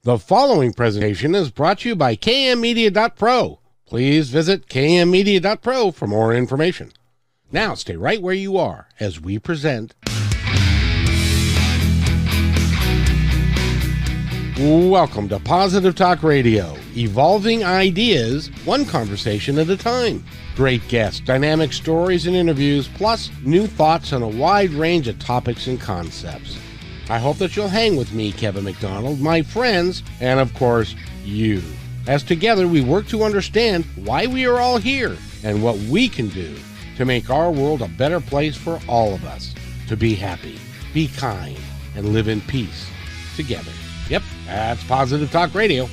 The following presentation is brought to you by kmmedia.pro. Please visit kmmedia.pro for more information. Now stay right where you are as we present. Welcome to Positive Talk Radio, evolving ideas, one conversation at a time. Great guests, dynamic stories and interviews, plus new thoughts on a wide range of topics and concepts. I hope that you'll hang with me, Kevin McDonald, my friends, and of course, you. As together we work to understand why we are all here and what we can do to make our world a better place for all of us. To be happy, be kind, and live in peace together. Yep, that's Positive Talk Radio.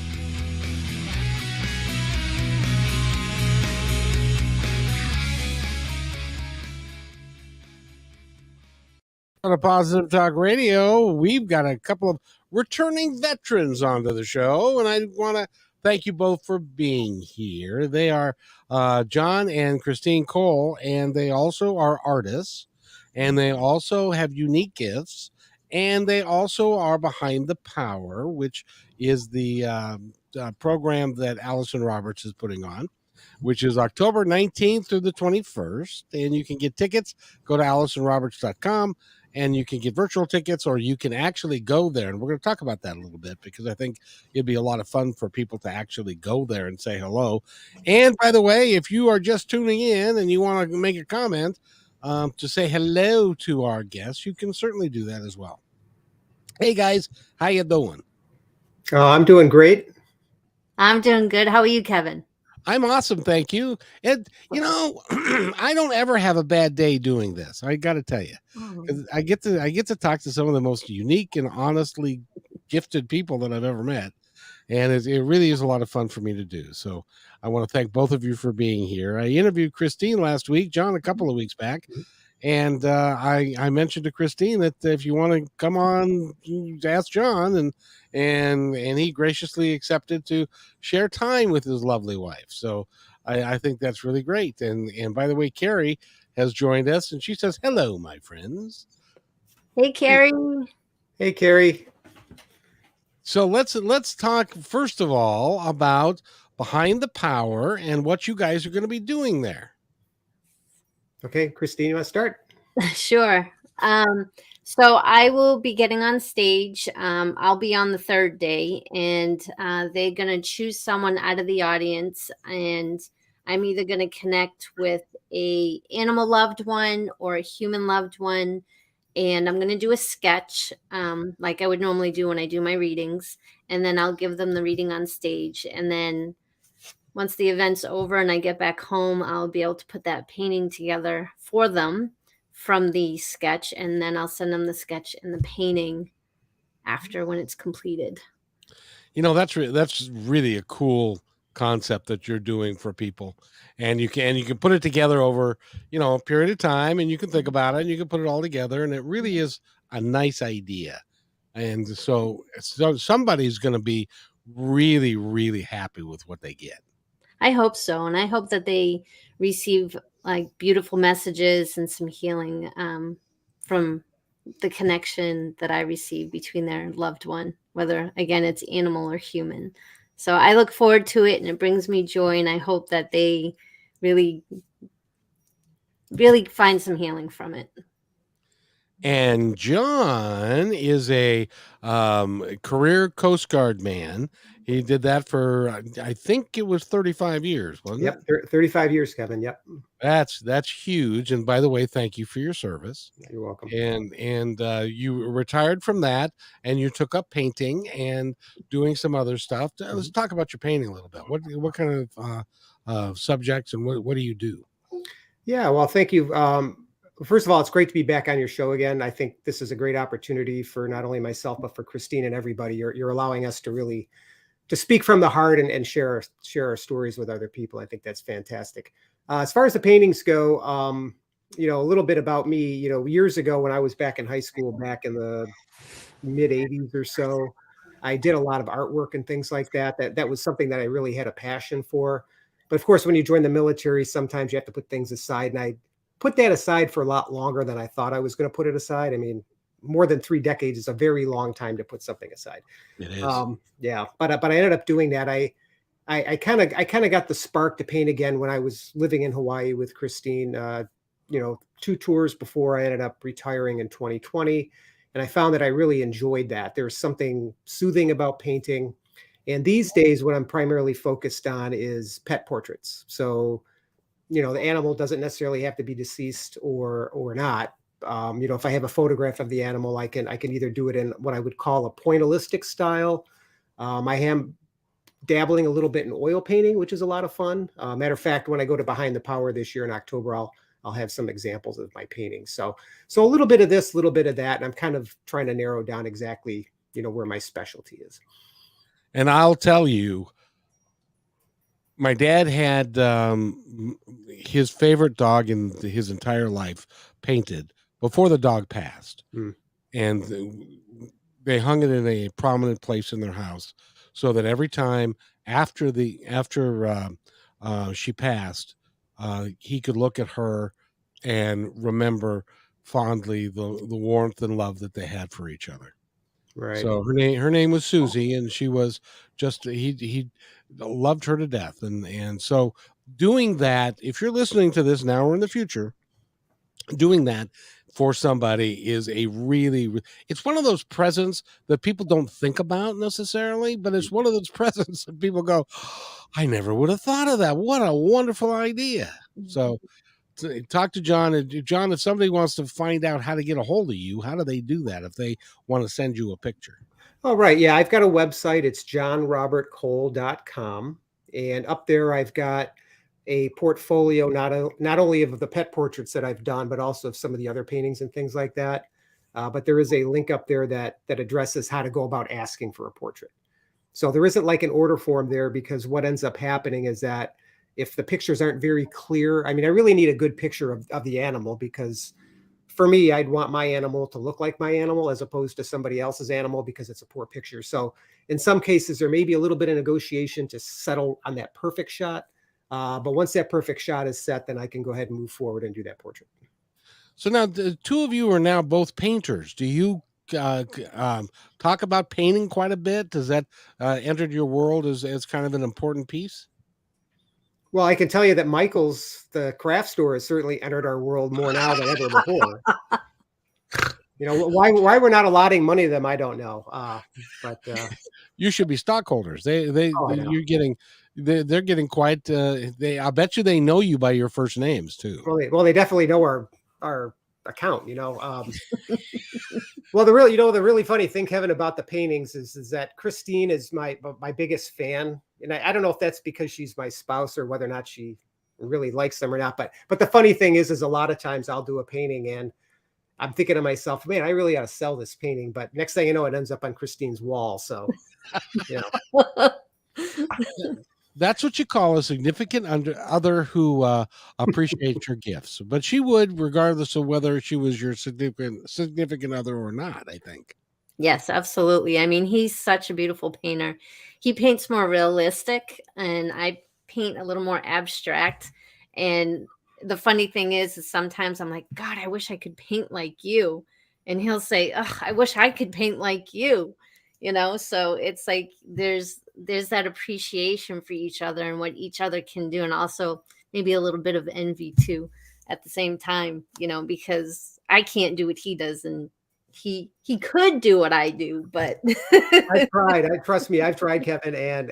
On a Positive Talk Radio, we've got a couple of returning veterans onto the show, and I want to thank you both for being here. They are John and Christine Cole, and they also are artists, and they also have unique gifts, and they also are behind the Power, which is the program that Allyson Roberts is putting on, which is October 19th through the 21st. And you can get tickets. Go to AllysonRoberts.com, and you can get virtual tickets, or you can actually go there. And we're going to talk about that a little bit because I think it'd be a lot of fun for people to actually go there and say hello. And by the way, if you are just tuning in and you want to make a comment to say hello to our guests, you can certainly do that as well. Hey guys, how you doing? I'm doing great. I'm doing good. How are you, Kevin? I'm awesome, thank you. And you know, I don't ever have a bad day doing this. I got to tell you, because I get to talk to some of the most unique and honestly gifted people that I've ever met, and it really is a lot of fun for me to do. So I want to thank both of you for being here. I interviewed Christine last week, John a couple of weeks back, and I mentioned to Christine that if you want to come on, ask John, and he graciously accepted to share time with his lovely wife. So I think that's really great. And by the way, Carrie has joined us, and she says, hello, my friends. Hey, Carrie. Hey, Carrie. So let's talk, first of all, about Behind the Power and what you guys are going to be doing there. Okay, Christine, you want to start? Sure. So I will be getting on stage. I'll be on the third day, and they're going to choose someone out of the audience, and I'm either going to connect with a animal loved one or a human loved one, and I'm going to do a sketch like I would normally do when I do my readings, and then I'll give them the reading on stage, and then once the event's over and I get back home, I'll be able to put that painting together for them from the sketch, and then I'll send them the sketch and the painting after when it's completed. You know, that's really a cool concept that you're doing for people, and you can put it together over, you know, a period of time, and you can think about it and you can put it all together, and it really is a nice idea. And so somebody's going to be really, really happy with what they get. I hope so. And I hope that they receive like beautiful messages and some healing from the connection that I receive between their loved one, whether, again, it's animal or human. So I look forward to it, and it brings me joy. And I hope that they really, really find some healing from it. And John is a career Coast Guard man. He did that for, I think it was 35 years, wasn't it? Yep, 35 years, Kevin. Yep. That's huge. And by the way, thank you for your service. You're welcome. And you retired from that, and you took up painting and doing some other stuff. Let's talk about your painting a little bit. What kind of subjects and what do you do? Yeah, well, thank you. First of all, it's great to be back on your show again. I think this is a great opportunity for not only myself, but for Christine and everybody. You're allowing us to really to speak from the heart and share our stories with other people. I think that's fantastic. As far as the paintings go, you know, a little bit about me. You know, years ago when I was back in high school, back in the mid 80s or so, I did a lot of artwork and things like that. That was something that I really had a passion for. But of course, when you join the military, sometimes you have to put things aside. And I put that aside for a lot longer than I thought I was going to put it aside. I mean, more than 3 decades is a very long time to put something aside. It is. Yeah, but I ended up doing that. I kind of got the spark to paint again when I was living in Hawaii with Christine. 2 tours before I ended up retiring in 2020, and I found that I really enjoyed that. There's something soothing about painting, and these days, what I'm primarily focused on is pet portraits. So, the animal doesn't necessarily have to be deceased or not. If I have a photograph of the animal, I can either do it in what I would call a pointillistic style. I am dabbling a little bit in oil painting, which is a lot of fun. Matter of fact, when I go to Behind the Power this year in October, I'll have some examples of my paintings. So a little bit of this, a little bit of that, and I'm kind of trying to narrow down exactly, where my specialty is. And I'll tell you, my dad had his favorite dog in his entire life painted before the dog passed. And they hung it in a prominent place in their house so that every time after she passed, he could look at her and remember fondly the warmth and love that they had for each other. Right. So her name was Susie, and she was just he loved her to death. And so doing that, if you're listening to this now or in the future, doing that for somebody is it's one of those presents that people don't think about necessarily, but it's one of those presents that people go, I never would have thought of that. What a wonderful idea. So talk to John. And John, if somebody wants to find out how to get a hold of you, how do they do that if they want to send you a picture? Oh, right. Yeah, I've got a website. It's johnrobertcole.com. And up there, I've got a portfolio, not only of the pet portraits that I've done, but also of some of the other paintings and things like that. But there is a link up there that addresses how to go about asking for a portrait. So there isn't like an order form there, because what ends up happening is that if the pictures aren't very clear, I really need a good picture of the animal, because for me, I'd want my animal to look like my animal as opposed to somebody else's animal, because it's a poor picture. So in some cases, there may be a little bit of negotiation to settle on that perfect shot. But once that perfect shot is set, then I can go ahead and move forward and do that portrait. So now the two of you are now both painters. Do you talk about painting quite a bit? Does that entered your world as kind of an important piece? Well, I can tell you that Michael's, the craft store, has certainly entered our world more now than ever before. Why we're not allotting money to them, I don't know. But you should be stockholders. They're getting quite. I bet you they know you by your first names too. Well, they definitely know our account. Well, the really funny thing, Kevin, about the paintings is that Christine is my biggest fan, and I don't know if that's because she's my spouse or whether or not she really likes them or not. But the funny thing is a lot of times I'll do a painting and I'm thinking to myself, man, I really got to sell this painting. But next thing you know, it ends up on Christine's wall. So, That's what you call a significant other who appreciates your gifts. But she would, regardless of whether she was your significant other or not, I think. Yes, absolutely. He's such a beautiful painter. He paints more realistic, and I paint a little more abstract. And the funny thing is sometimes I'm like, God, I wish I could paint like you. And he'll say, ugh, I wish I could paint like you. So it's like there's that appreciation for each other and what each other can do, and also maybe a little bit of envy too at the same time, because I can't do what he does, and he could do what I do, but I've tried. Trust me, I've tried, Kevin, and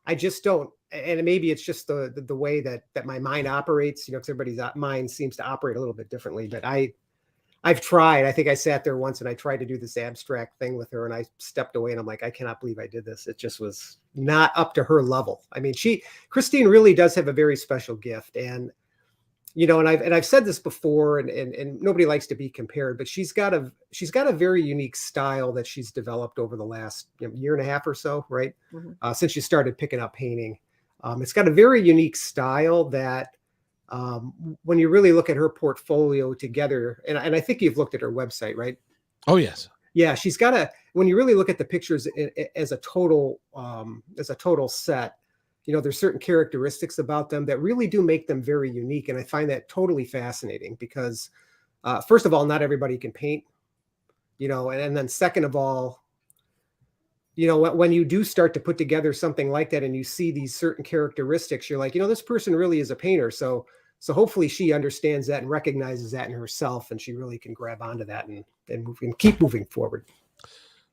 I just don't. And maybe it's just the way that my mind operates, because everybody's mind seems to operate a little bit differently. But I've tried. I think I sat there once and I tried to do this abstract thing with her, and I stepped away and I'm like, I cannot believe I did this. It just was not up to her level. Christine really does have a very special gift, and and I've said this before, and nobody likes to be compared, but she's got a very unique style that she's developed over the last year and a half or so, right? Mm-hmm. Since she started picking up painting. It's got a very unique style that when you really look at her portfolio together, and I think you've looked at her website, right? Oh, yes. Yeah, she's got when you really look at the pictures as a total set, there's certain characteristics about them that really do make them very unique. And I find that totally fascinating because, first of all, not everybody can paint. and then second of all, when you do start to put together something like that and you see these certain characteristics, you're like, this person really is a painter. So hopefully she understands that and recognizes that in herself, and she really can grab onto that and keep moving forward.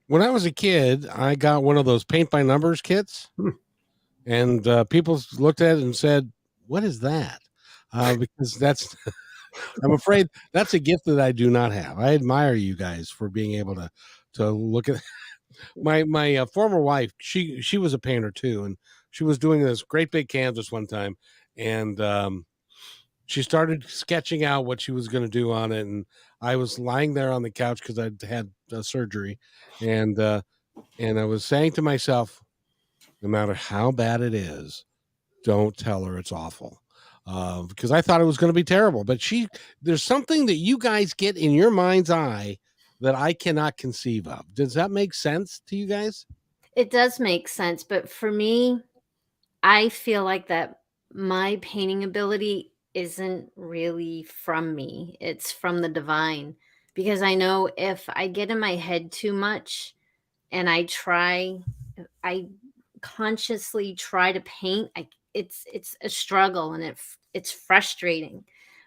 When I was a kid, I got one of those paint by numbers kits, and people looked at it and said, "What is that?" Because that's, I'm afraid that's a gift that I do not have. I admire you guys for being able to look at my former wife. She was a painter too, and she was doing this great big canvas one time, and she started sketching out what she was going to do on it, and I was lying there on the couch because I'd had surgery, and I was saying to myself, no matter how bad it is, don't tell her it's awful, because I thought it was going to be terrible. But there's something that you guys get in your mind's eye that I cannot conceive of. Does that make sense to you guys? It does make sense, but for me, I feel like that my painting ability isn't really from me. It's from the divine, because I know if I get in my head too much and I consciously try to paint, it's a struggle, and it's frustrating.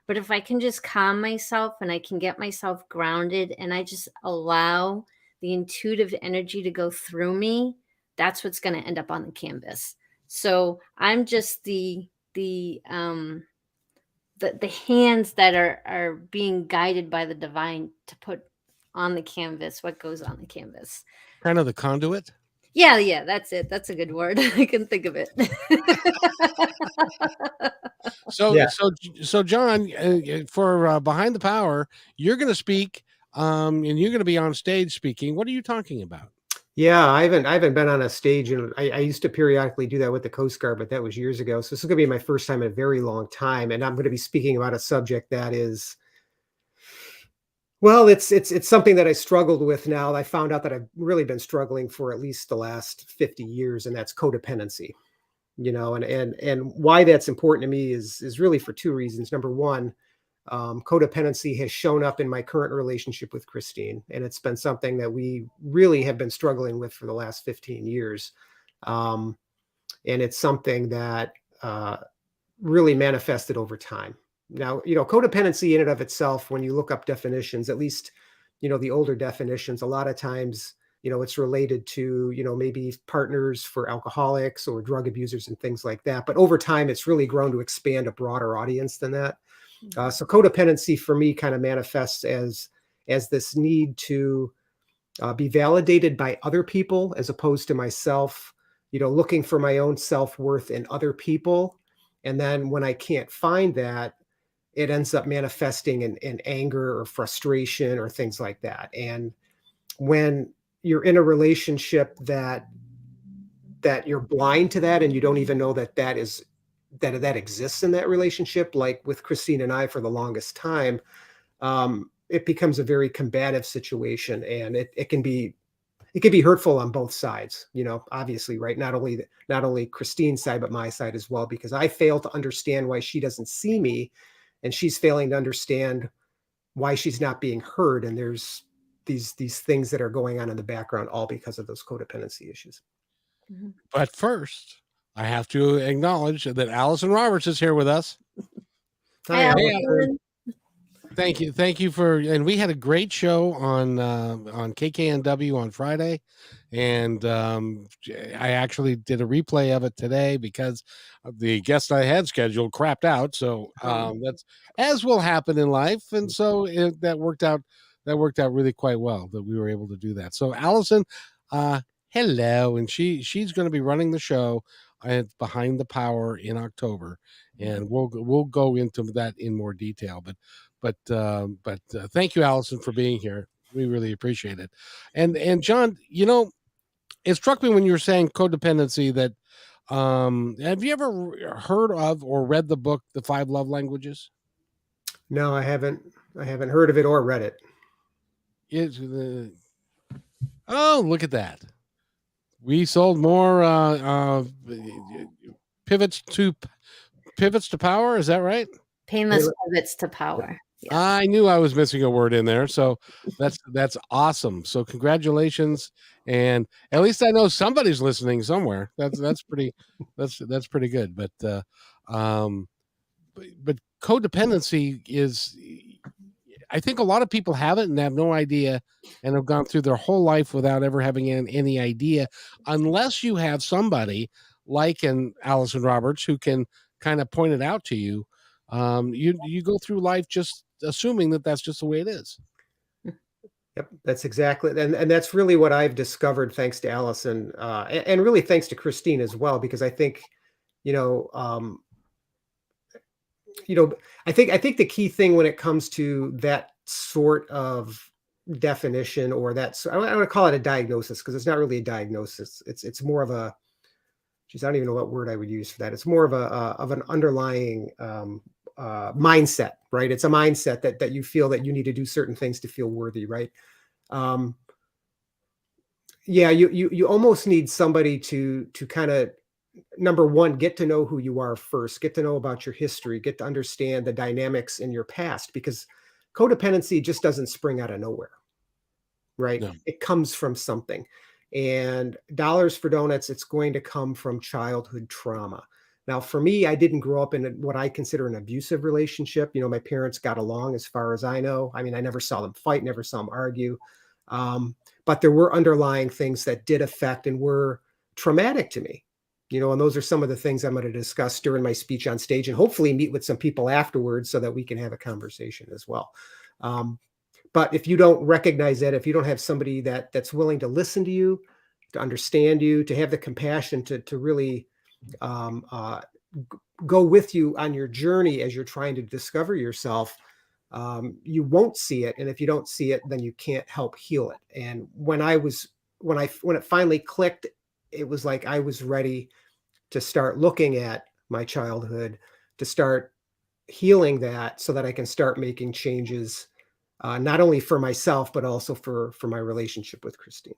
But if I can just calm myself and I can get myself grounded and I just allow the intuitive energy to go through me, that's what's going to end up on the canvas. So I'm just the hands that are being guided by the divine to put on the canvas what goes on the canvas. Kind of the conduit. Yeah, that's it. That's a good word. I can think of it. So John, for Behind the Power, you're going to speak, and you're going to be on stage speaking. What are you talking about? Yeah, I haven't been on a stage, and I used to periodically do that with the Coast Guard, but that was years ago. So this is going to be my first time in a very long time, and I'm going to be speaking about a subject that is, well, it's something that I struggled with now. I found out that I've really been struggling for at least the last 50 years, and that's codependency. And why that's important to me is really for two reasons. Number one, codependency has shown up in my current relationship with Christine, and it's been something that we really have been struggling with for the last 15 years. And it's something that really manifested over time. Now, codependency in and of itself, when you look up definitions, at least, the older definitions, a lot of times, it's related to, maybe partners for alcoholics or drug abusers and things like that. But over time, it's really grown to expand a broader audience than that. So codependency for me kind of manifests as this need to be validated by other people as opposed to myself, looking for my own self-worth in other people. And then when I can't find that, it ends up manifesting in anger or frustration or things like that. And when you're in a relationship that you're blind to that, and you don't even know that exists in that relationship, like with Christine and I for the longest time, it becomes a very combative situation, and it can be hurtful on both sides, obviously, right? Not only Christine's side, but my side as well, because I fail to understand why she doesn't see me, and she's failing to understand why she's not being heard. And there's these things that are going on in the background, all because of those codependency issues. But first, I have to acknowledge that Allyson Roberts is here with us. Hi, Allyson. Thank you for, and we had a great show on KKNW on Friday, and I actually did a replay of it today because the guest I had scheduled crapped out. So that's, as will happen in life, and so that worked out really quite well that we were able to do that. So Allyson, hello, and she's going to be running the show at Behind the Power in October, and we'll go into that in more detail, but thank you, Allyson, for being here. We really appreciate it. And John, it struck me when you were saying codependency that have you ever heard of or read the book The 5 Love Languages? No, I haven't heard of it or read it. Oh, look at that. We sold more pivots to power. Is that right? Painless pivots to power. Yeah. I knew I was missing a word in there. So that's awesome. So congratulations. And at least I know somebody's listening somewhere. That's pretty pretty good. Um but codependency is, I think a lot of people have it and have no idea, and have gone through their whole life without ever having any idea, unless you have somebody like an Allyson Roberts who can kind of point it out to you. You go through life just assuming that that's just the way it is. Yep, that's exactly, and that's really what I've discovered thanks to Allyson, and really thanks to Christine as well, because I think, you know, you know, I think the key thing when it comes to that sort of definition, or I want to call it a diagnosis, because it's not really a diagnosis. It's more of a, geez, I don't even know what word I would use for that. It's more of an underlying mindset, right? It's a mindset that you feel that you need to do certain things to feel worthy, right? Yeah, you almost need somebody to kind of, number one, get to know who you are first, get to know about your history, get to understand the dynamics in your past, because codependency just doesn't spring out of nowhere, right? No. It comes from something. And dollars for donuts, it's going to come from childhood trauma. Now, for me, I didn't grow up in what I consider an abusive relationship. You know, my parents got along as far as I know. I mean, I never saw them fight, never saw them argue. But there were underlying things that did affect and were traumatic to me. You know, and those are some of the things I'm going to discuss during my speech on stage, and hopefully meet with some people afterwards so that we can have a conversation as well. But if you don't recognize that, if you don't have somebody that's willing to listen to you, to understand you, to have the compassion to really go with you on your journey as you're trying to discover yourself, you won't see it. And if you don't see it, then you can't help heal it. And when it finally clicked, it was like I was ready to start looking at my childhood, to start healing that, so that I can start making changes, not only for myself, but also for my relationship with Christine.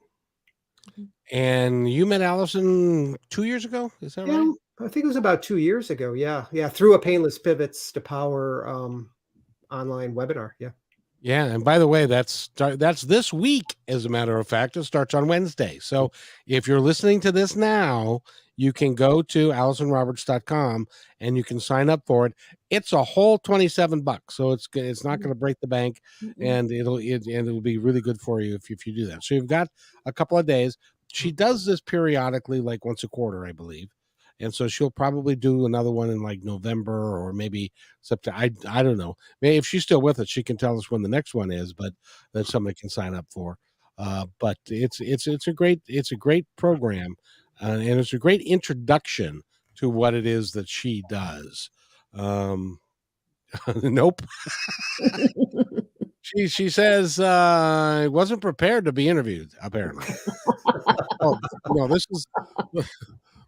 And you met Allyson 2 years ago, is that right? I think it was about 2 years ago. Yeah. Through a Painless Pivots to Power online webinar. Yeah. Yeah, and by the way, that's this week, as a matter of fact. It starts on Wednesday. So if you're listening to this now, you can go to AllysonRoberts.com and you can sign up for it. It's a whole $27, so it's not going to break the bank, and it'll be really good for you if you do that. So you've got a couple of days. She does this periodically, like once a quarter, I believe. And so she'll probably do another one in like November or maybe September. I don't know. Maybe if she's still with us, she can tell us when the next one is, but that somebody can sign up for. But it's a great program, and it's a great introduction to what it is that she does. Nope. She says I wasn't prepared to be interviewed, apparently. Oh no, this is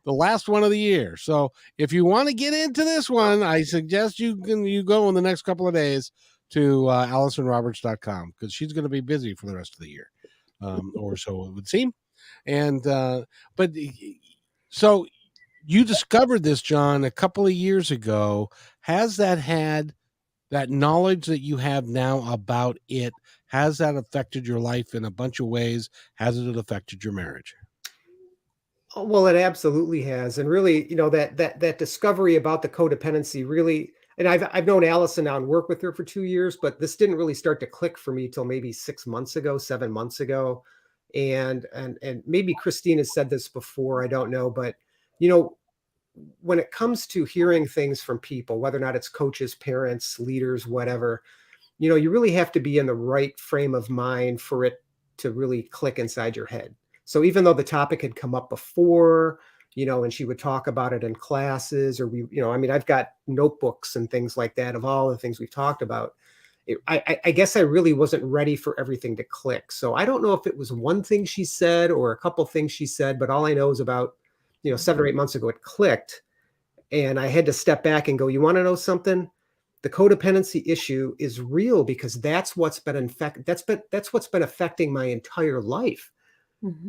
the last one of the year. So if you want to get into this one, I suggest you go in the next couple of days to AllysonRoberts.com, because she's going to be busy for the rest of the year, or so it would seem. And but so you discovered this, John, a couple of years ago. Has that had that knowledge that you have now about it? Has that affected your life in a bunch of ways? Has it affected your marriage? Oh, well, it absolutely has. And really, you know, that discovery about the codependency really, and I've known Allyson now and worked with her for 2 years, but this didn't really start to click for me till maybe 6 months ago, 7 months ago. And maybe Christine has said this before, I don't know, but you know, when it comes to hearing things from people, whether or not it's coaches, parents, leaders, whatever, you know, you really have to be in the right frame of mind for it to really click inside your head. So even though the topic had come up before, you know, and she would talk about it in classes, or you know, I mean, I've got notebooks and things like that of all the things we've talked about. I guess I really wasn't ready for everything to click. So I don't know if it was one thing she said or a couple things she said, but all I know is about, you know, 7 or 8 months ago, it clicked. And I had to step back and go, you want to know something? The codependency issue is real, because that's what's been that's what's been affecting my entire life.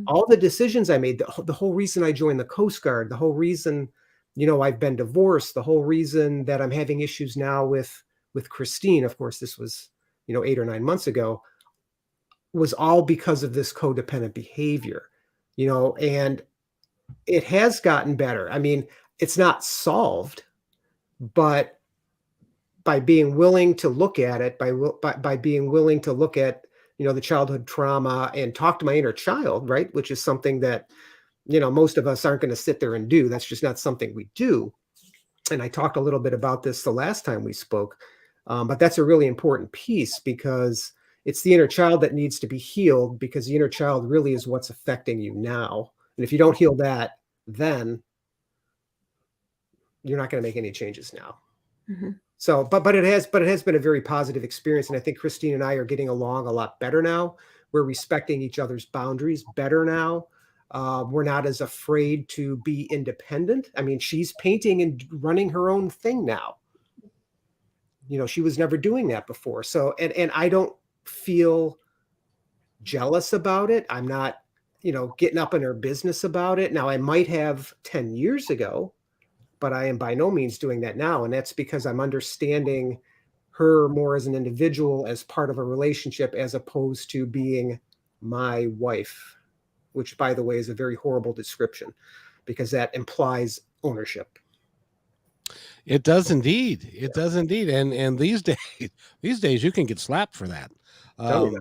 All the decisions I made, the whole reason I joined the Coast Guard, the whole reason, you know, I've been divorced, the whole reason that I'm having issues now with with Christine, of course, this was, 8 or 9 months ago, was all because of this codependent behavior, and it has gotten better. I mean, it's not solved, but by being willing to look at it, by being willing to look at, the childhood trauma and talk to my inner child, right? Which is something that, most of us aren't going to sit there and do. That's just not something we do. And I talked a little bit about this the last time we spoke, but that's a really important piece, because it's the inner child that needs to be healed, because the inner child really is what's affecting you now. And if you don't heal that, then you're not going to make any changes now. Mm-hmm. So, but it has been a very positive experience. And I think Christine and I are getting along a lot better now. We're respecting each other's boundaries better now. We're not as afraid to be independent. I mean, she's painting and running her own thing now. She was never doing that before. So, and I don't feel jealous about it. I'm not, getting up in her business about it. Now, I might have 10 years ago, but I am by no means doing that now. And that's because I'm understanding her more as an individual, as part of a relationship, as opposed to being my wife, which, by the way, is a very horrible description, because that implies ownership. It does indeed. It does indeed. And these days you can get slapped for that. Tell me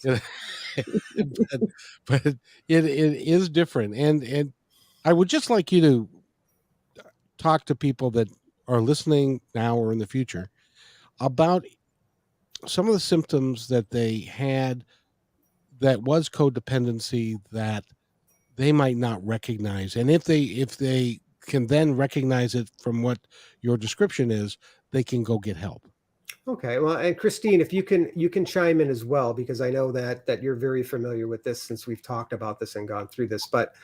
but but it is different. And I would just like you to talk to people that are listening now or in the future about some of the symptoms that they had that was codependency that they might not recognize. And if they can then recognize it from what your description is, they can go get help. Okay. Well, and Christine, if you can chime in as well, because I know that you're very familiar with this, since we've talked about this and gone through this. But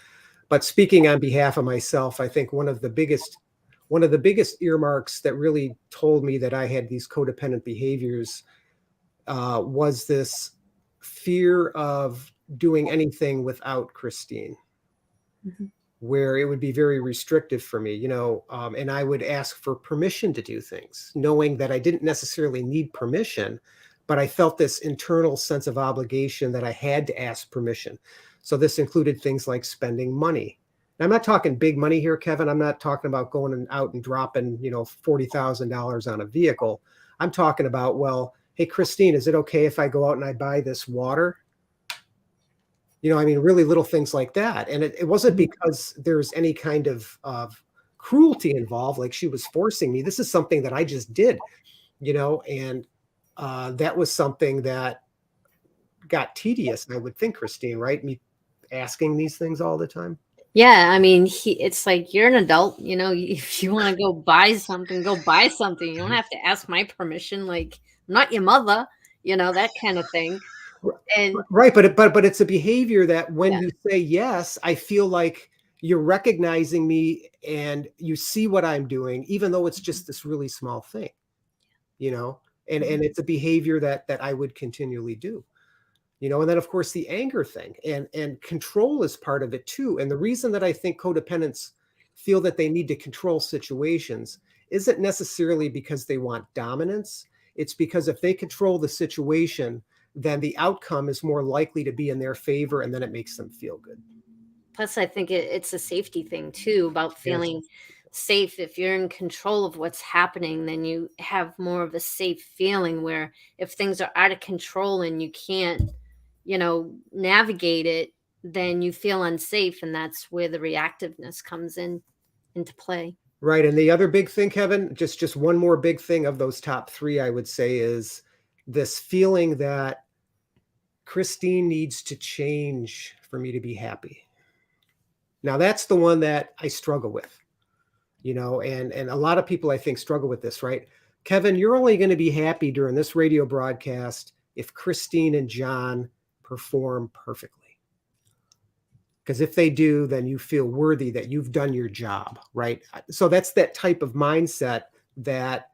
speaking on behalf of myself, I think one of the biggest earmarks that really told me that I had these codependent behaviors was this fear of doing anything without Christine. Mm-hmm. Where it would be very restrictive for me, and I would ask for permission to do things, knowing that I didn't necessarily need permission, but I felt this internal sense of obligation that I had to ask permission. So this included things like spending money. Now, I'm not talking big money here, Kevin. I'm not talking about going out and dropping, $40,000 on a vehicle. I'm talking about, well, hey, Christine, is it okay if I go out and I buy this water? Really little things like that. And it wasn't because there's any kind of cruelty involved, like she was forcing me. This is something that I just did, and that was something that got tedious, I would think, Christine, right? Me asking these things all the time. Yeah, I mean, it's like, you're an adult, if you want to go buy something, go buy something. You don't have to ask my permission. Like, I'm not your mother, that kind of thing. And right, but it's a behavior that when you say yes, I feel like you're recognizing me and you see what I'm doing, even though it's just this really small thing, and it's a behavior that I would continually do, and then of course the anger thing and control is part of it too. And the reason that I think codependents feel that they need to control situations isn't necessarily because they want dominance. It's because if they control the situation, then the outcome is more likely to be in their favor, and then it makes them feel good. Plus, I think it's a safety thing too, about feeling safe. If you're in control of what's happening, then you have more of a safe feeling, where if things are out of control and you can't, navigate it, then you feel unsafe. And that's where the reactiveness comes into play. Right. And the other big thing, Kevin, just one more big thing of those top three, I would say, is this feeling that Christine needs to change for me to be happy. Now, that's the one that I struggle with, and a lot of people, I think, struggle with this, right? Kevin, you're only going to be happy during this radio broadcast if Christine and John perform perfectly. Because if they do, then you feel worthy that you've done your job, right? So that's that type of mindset that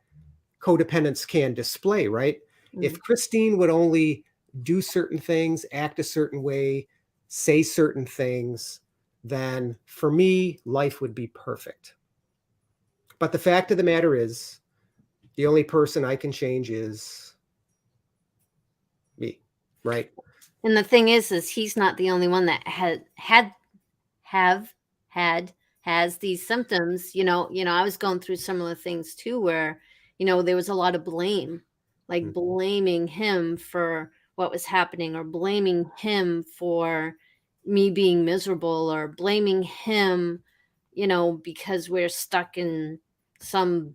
codependents can display, right? Mm-hmm. If Christine would only do certain things, act a certain way, say certain things, then for me, life would be perfect. But the fact of the matter is, The only person I can change is me, right? And the thing is he's not the only one that has these symptoms. I was going through similar things too, where, there was a lot of blame, like blaming him for what was happening, or blaming him for me being miserable, or blaming him, because we're stuck in some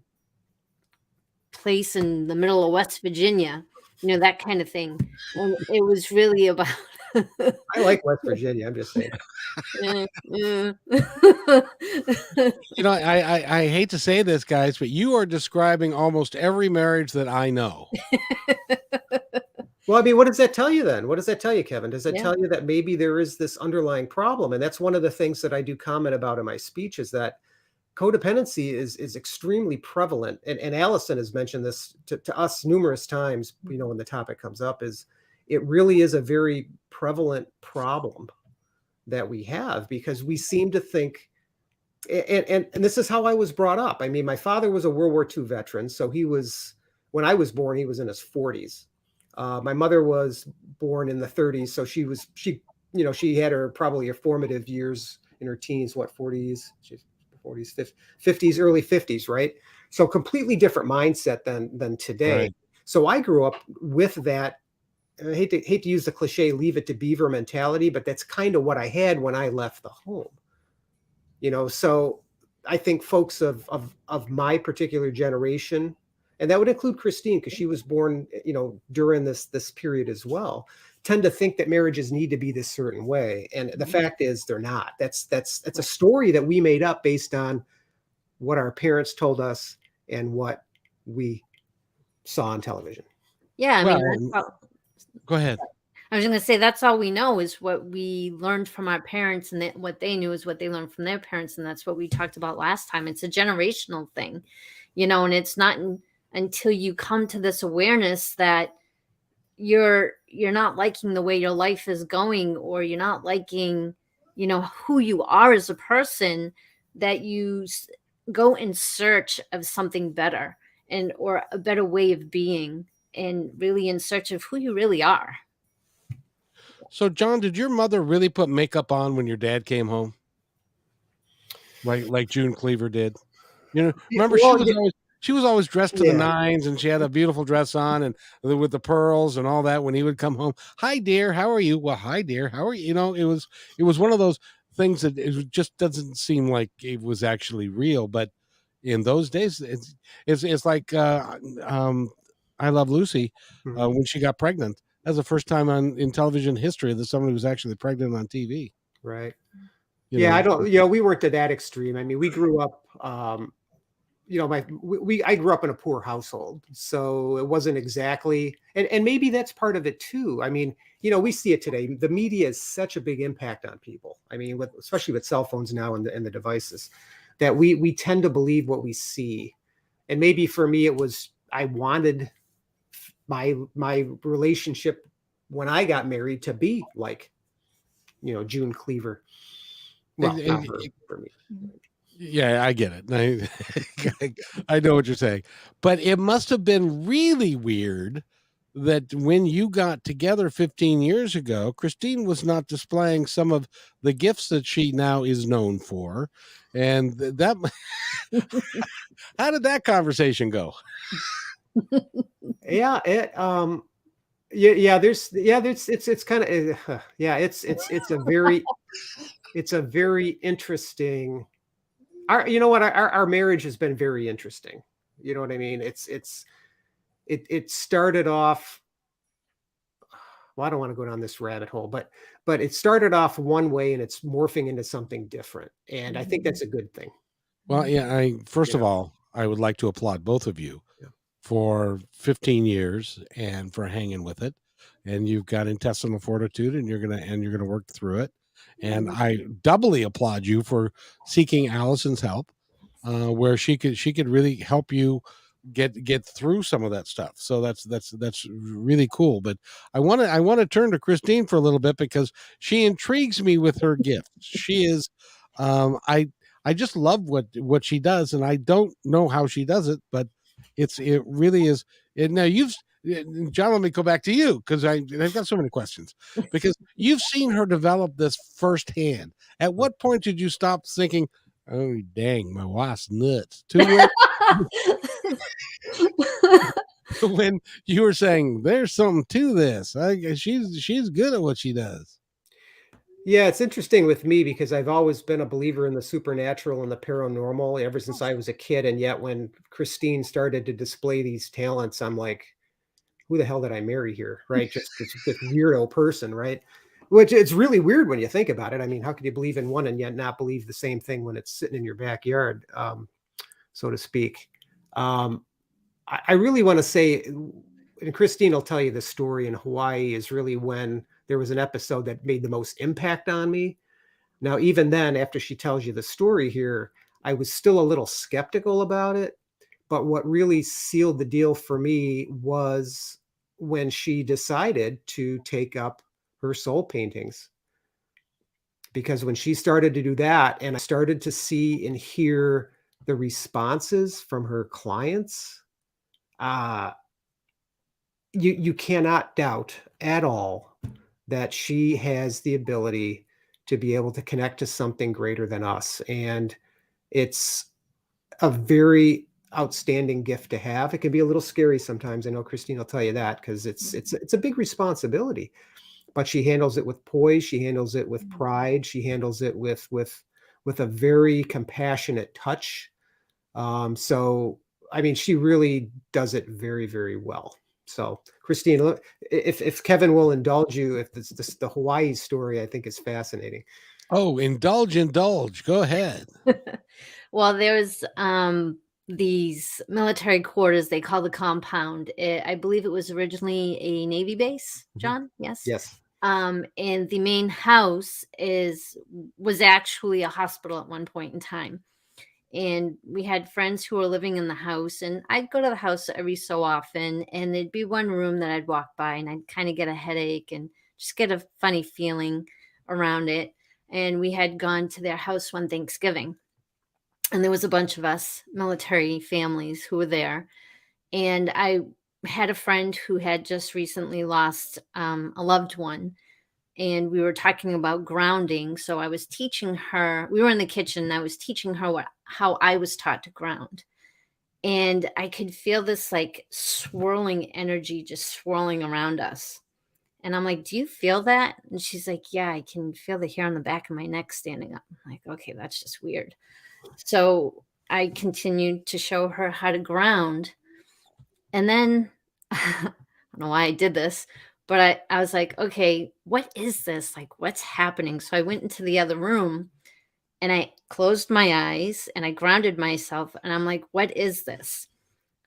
place in the middle of West Virginia, that kind of thing. And it was really about I like West Virginia. I'm just saying. I hate to say this, guys, but you are describing almost every marriage that I know. Well, I mean, what does that tell you then? What does that tell you, Kevin? Does that Yeah. tell you that maybe there is this underlying problem? And that's one of the things that I do comment about in my speech, is that codependency is extremely prevalent. And Allyson has mentioned this to us numerous times, when the topic comes up, is it really is a very prevalent problem that we have, because we seem to think, and this is how I was brought up. I mean, my father was a World War II veteran. So when I was born, he was in his 40s. My mother was born in the 30s. So she had probably her formative years in her teens, 40s, 40s, 50s, early 50s, right? So completely different mindset than today. Right. So I grew up with that. I hate to use the cliche, leave it to beaver mentality, but that's kind of what I had when I left the home. So I think folks of my particular generation, and that would include Christine, because she was born, during this period as well, tend to think that marriages need to be this certain way. And the fact is they're not. That's a story that we made up based on what our parents told us and what we saw on television. Yeah, Go ahead. I was going to say, that's all we know is what we learned from our parents, and what they knew is what they learned from their parents. And that's what we talked about last time. It's a generational thing, and it's not until you come to this awareness that you're not liking the way your life is going, or you're not liking, who you are as a person, that you go in search of something better, or a better way of being, and really in search of who you really are. So, John, did your mother really put makeup on when your dad came home, like June Cleaver did? Remember, she was always dressed to the nines, and she had a beautiful dress on, and with the pearls and all that when he would come home. Hi, dear, how are you? Well, hi, dear, how are you? It was one of those things that it just doesn't seem like it was actually real, but in those days, it's like I Love Lucy, when she got pregnant. That's the first time in television history that somebody was actually pregnant on TV. Right. I don't, we weren't to that extreme. I mean, we grew up, I grew up in a poor household, so it wasn't exactly, and maybe that's part of it too. I mean, we see it today. The media has such a big impact on people. I mean, especially with cell phones now and the devices, that we tend to believe what we see. And maybe for me, it was, I wanted my relationship when I got married to be like, June Cleaver. Well, not her, for me. Yeah, I get it. I know what you're saying, but it must have been really weird that when you got together 15 years ago, Christine was not displaying some of the gifts that she now is known for. And that, how did that conversation go? There's it's kind of, it's a very interesting, our marriage has been very interesting. You know what I mean? It started off, well, I don't want to go down this rabbit hole, but it started off one way and it's morphing into something different. And I think that's a good thing. Well, yeah, first of all, I would like to applaud both of you for 15 years and for hanging with it. And you've got intestinal fortitude, and you're gonna work through it. And I doubly applaud you for seeking Allyson's help, where she could really help you get through some of that stuff. So that's really cool. But I want to turn to Christine for a little bit, because she intrigues me with her gift. She is, I just love what she does, and I don't know how she does it, but It really is. Now John, let me go back to you because I've got so many questions because you've seen her develop this firsthand. At what point did you stop thinking, "Oh dang, my wife's nuts"? When you were saying there's something to this, she's good at what she does. Yeah, it's interesting with me because I've always been a believer in the supernatural and the paranormal ever since I was a kid. And yet, when Christine started to display these talents, I'm like, who the hell did I marry here? Right? Just this weirdo person, right? Which it's really weird when you think about it. I mean, how could you believe in one and yet not believe the same thing when it's sitting in your backyard, so to speak? I really want to say, and Christine will tell you the story in Hawaii is really when there was an episode that made the most impact on me. Now, even then, after she tells you the story here, I was still a little skeptical about it. But what really sealed the deal for me was when she decided to take up her soul paintings. Because when she started to do that, and I started to see and hear the responses from her clients, uh, you cannot doubt at all that she has the ability to be able to connect to something greater than us. And it's a very outstanding gift to have. It can be a little scary sometimes. I know Christine will tell you that because it's a big responsibility. But she handles it with poise. She handles it with pride. She handles it with a very compassionate touch. So I mean, she really does it very, very well. So, Christine, look, if Kevin will indulge you, if the Hawaii story, I think is fascinating. Oh, indulge. Go ahead. Well, there's these military quarters they call the compound. I believe it was originally a Navy base, John. Yes. Yes. And the main house was actually a hospital at one point in time. And we had friends who were living in the house, and I'd go to the house every so often, and there'd be one room that I'd walk by and I'd kind of get a headache and just get a funny feeling around it. And we had gone to their house one Thanksgiving, and there was a bunch of us military families who were there. And I had a friend who had just recently lost a loved one, and we were talking about grounding. So I was teaching her, we were in the kitchen, and I was teaching her how I was taught to ground. And I could feel this like swirling energy just swirling around us. And I'm like, "Do you feel that?" And she's like, "Yeah, I can feel the hair on the back of my neck standing up." I'm like, "Okay, that's just weird." So I continued to show her how to ground. And then I don't know why I did this, but I was like, "Okay, what is this? Like, what's happening?" So I went into the other room and I closed my eyes and I grounded myself. And I'm like, "What is this?"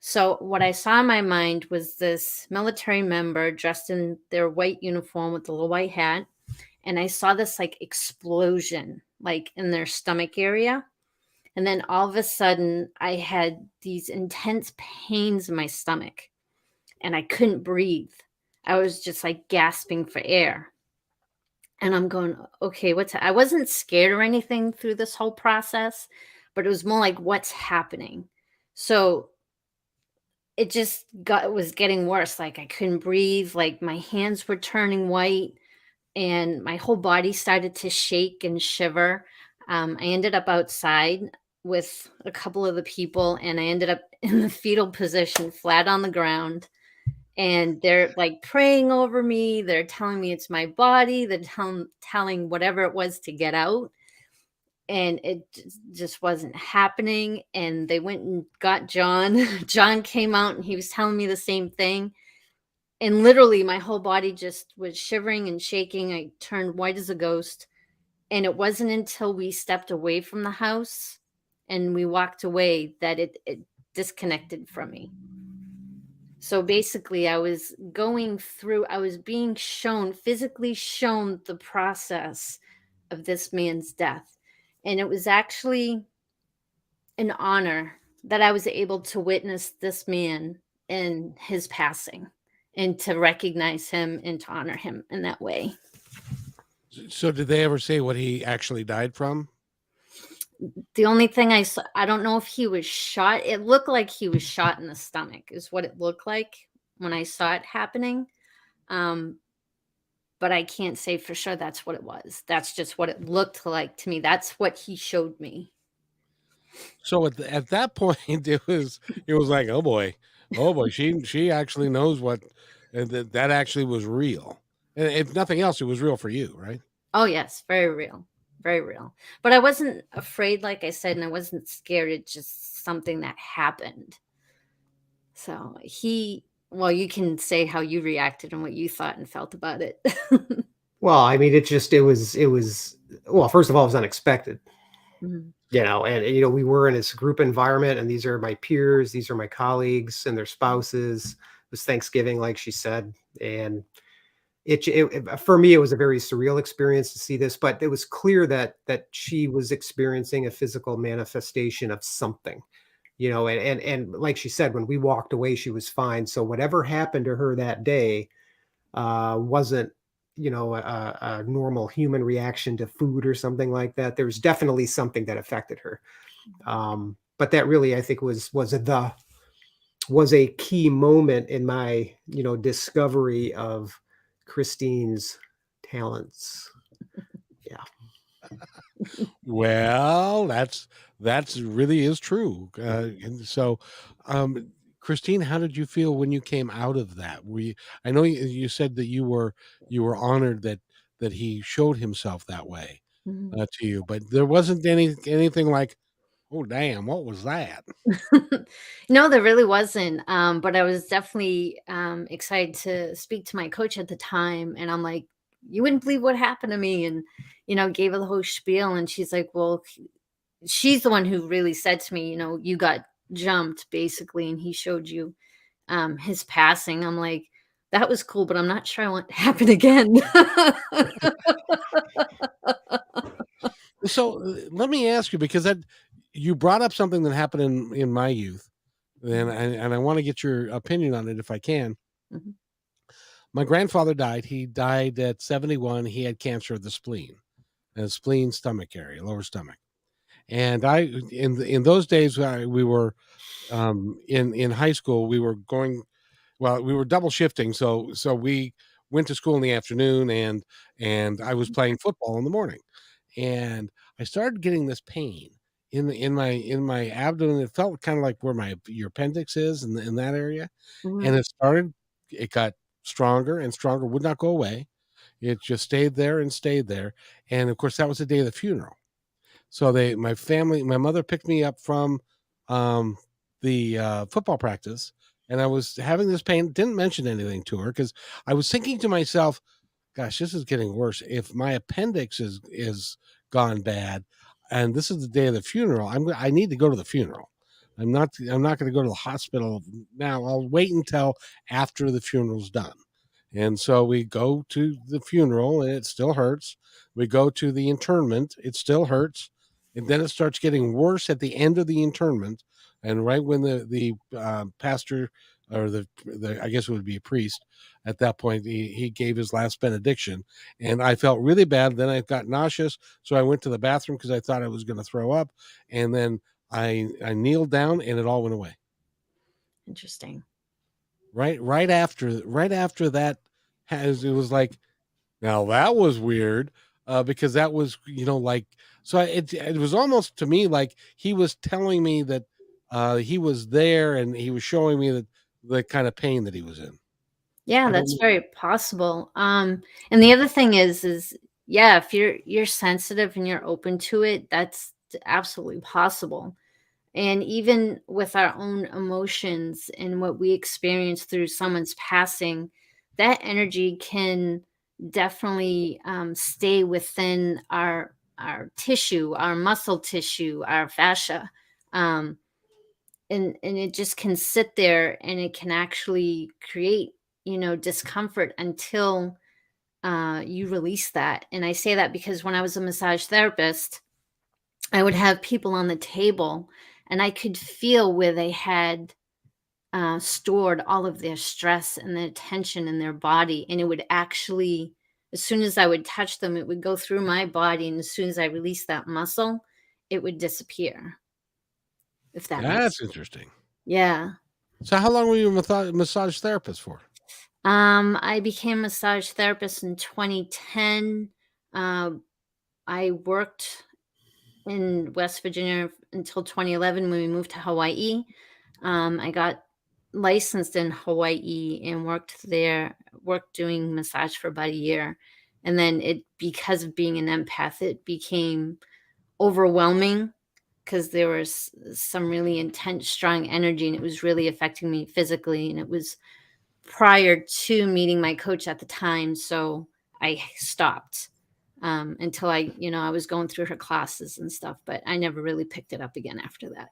So what I saw in my mind was this military member dressed in their white uniform with a little white hat. And I saw this like explosion, like in their stomach area. And then all of a sudden, I had these intense pains in my stomach and I couldn't breathe. I was just like gasping for air. And I'm going, "Okay, I wasn't scared or anything through this whole process, but it was more like, what's happening?" So it was getting worse. Like I couldn't breathe, like my hands were turning white and my whole body started to shake and shiver. I ended up outside with a couple of the people, and I ended up in the fetal position, flat on the ground. And they're like praying over me. They're telling me it's my body. They're telling whatever it was to get out. And it just wasn't happening. And they went and got John. John came out and he was telling me the same thing. And literally, my whole body just was shivering and shaking. I turned white as a ghost. And it wasn't until we stepped away from the house and we walked away that it disconnected from me. So basically, I was being shown, physically shown the process of this man's death. And it was actually an honor that I was able to witness this man in his passing and to recognize him and to honor him in that way. So did they ever say what he actually died from? The only thing I saw, I don't know if he was shot. It looked like he was shot in the stomach, is what it looked like when I saw it happening. Um, but I can't say for sure that's what it was. That's just what it looked like to me. That's what he showed me. So at that point, it was like, oh boy, she actually knows what, and that actually was real. And if nothing else, it was real for you, right? Oh, yes, very real. Very real. But I wasn't afraid, like I said, and I wasn't scared. It's just something that happened. So well, you can say how you reacted and what you thought and felt about it. Well, I mean, it was well, first of all, it was unexpected, Mhm. and we were in this group environment, and these are my peers, these are my colleagues and their spouses. It was Thanksgiving, like she said, and for me, it was a very surreal experience to see this, but it was clear that she was experiencing a physical manifestation of something, and like she said, when we walked away, she was fine. So whatever happened to her that day wasn't a normal human reaction to food or something like that. There was definitely something that affected her, but that really, I think, was a key moment in my discovery of Christine's talents. Yeah. Well, that's really is true. And so, um, Christine, how did you feel when you came out of that? I know you said that you were honored that he showed himself that way Mhm. to you, but there wasn't anything like, oh damn, what was that? No, there really wasn't. But I was definitely excited to speak to my coach at the time. And I'm like, you wouldn't believe what happened to me. And, gave her the whole spiel. And she's like, well, she's the one who really said to me, you got jumped basically. And he showed you his passing. I'm like, that was cool, but I'm not sure I want it to happen again. So let me ask you, because that you brought up something that happened in my youth, and I want to get your opinion on it if I can. Mhm, My grandfather died. He died at 71. He had cancer of the spleen, spleen, stomach area, lower stomach. And in those days, we were in high school. We were going, well, we were double shifting, so we went to school in the afternoon, and I was playing football in the morning, and I started getting this pain in my abdomen. It felt kind of like where your appendix is in that area, mhm. and it got stronger and stronger, would not go away. It just stayed there and stayed there, and of course that was the day of the funeral. So my mother picked me up from um, the football practice, and I was having this pain. Didn't mention anything to her because I was thinking to myself, "Gosh, this is getting worse. If my appendix is gone bad, and this is the day of the funeral, I need to go to the funeral. I'm not going to go to the hospital now. I'll wait until after the funeral's done." And so we go to the funeral and it still hurts. We go to the internment, it still hurts. And then it starts getting worse at the end of the internment. And right when the pastor, or the I guess it would be a priest at that point, he gave his last benediction. And I felt really bad. Then I got nauseous. So I went to the bathroom because I thought I was going to throw up. And then I kneeled down and it all went away. Interesting. Right after that, it was like, now that was weird, because that was, like, so it was almost to me like he was telling me that he was there and he was showing me that the kind of pain that he was in. Yeah, I don't that's know. very possible. And the other thing is yeah, if you're sensitive and you're open to it, that's absolutely possible. And even with our own emotions and what we experience through someone's passing, that energy can definitely stay within our tissue, our muscle tissue, our fascia. Um, and it just can sit there and it can actually create discomfort until you release that. And I say that because when I was a massage therapist, I would have people on the table and I could feel where they had stored all of their stress and their tension in their body. And it would actually, as soon as I would touch them, it would go through my body. And as soon as I released that muscle, it would disappear. If that That's makes interesting. Yeah. So how long were you a massage therapist for? I became a massage therapist in 2010. I worked in West Virginia until 2011 when we moved to Hawaii. I got licensed in Hawaii and worked doing massage for about a year. And then because of being an empath, it became overwhelming because there was some really intense, strong energy, and it was really affecting me physically. And it was prior to meeting my coach at the time. So I stopped until I was going through her classes and stuff, but I never really picked it up again after that.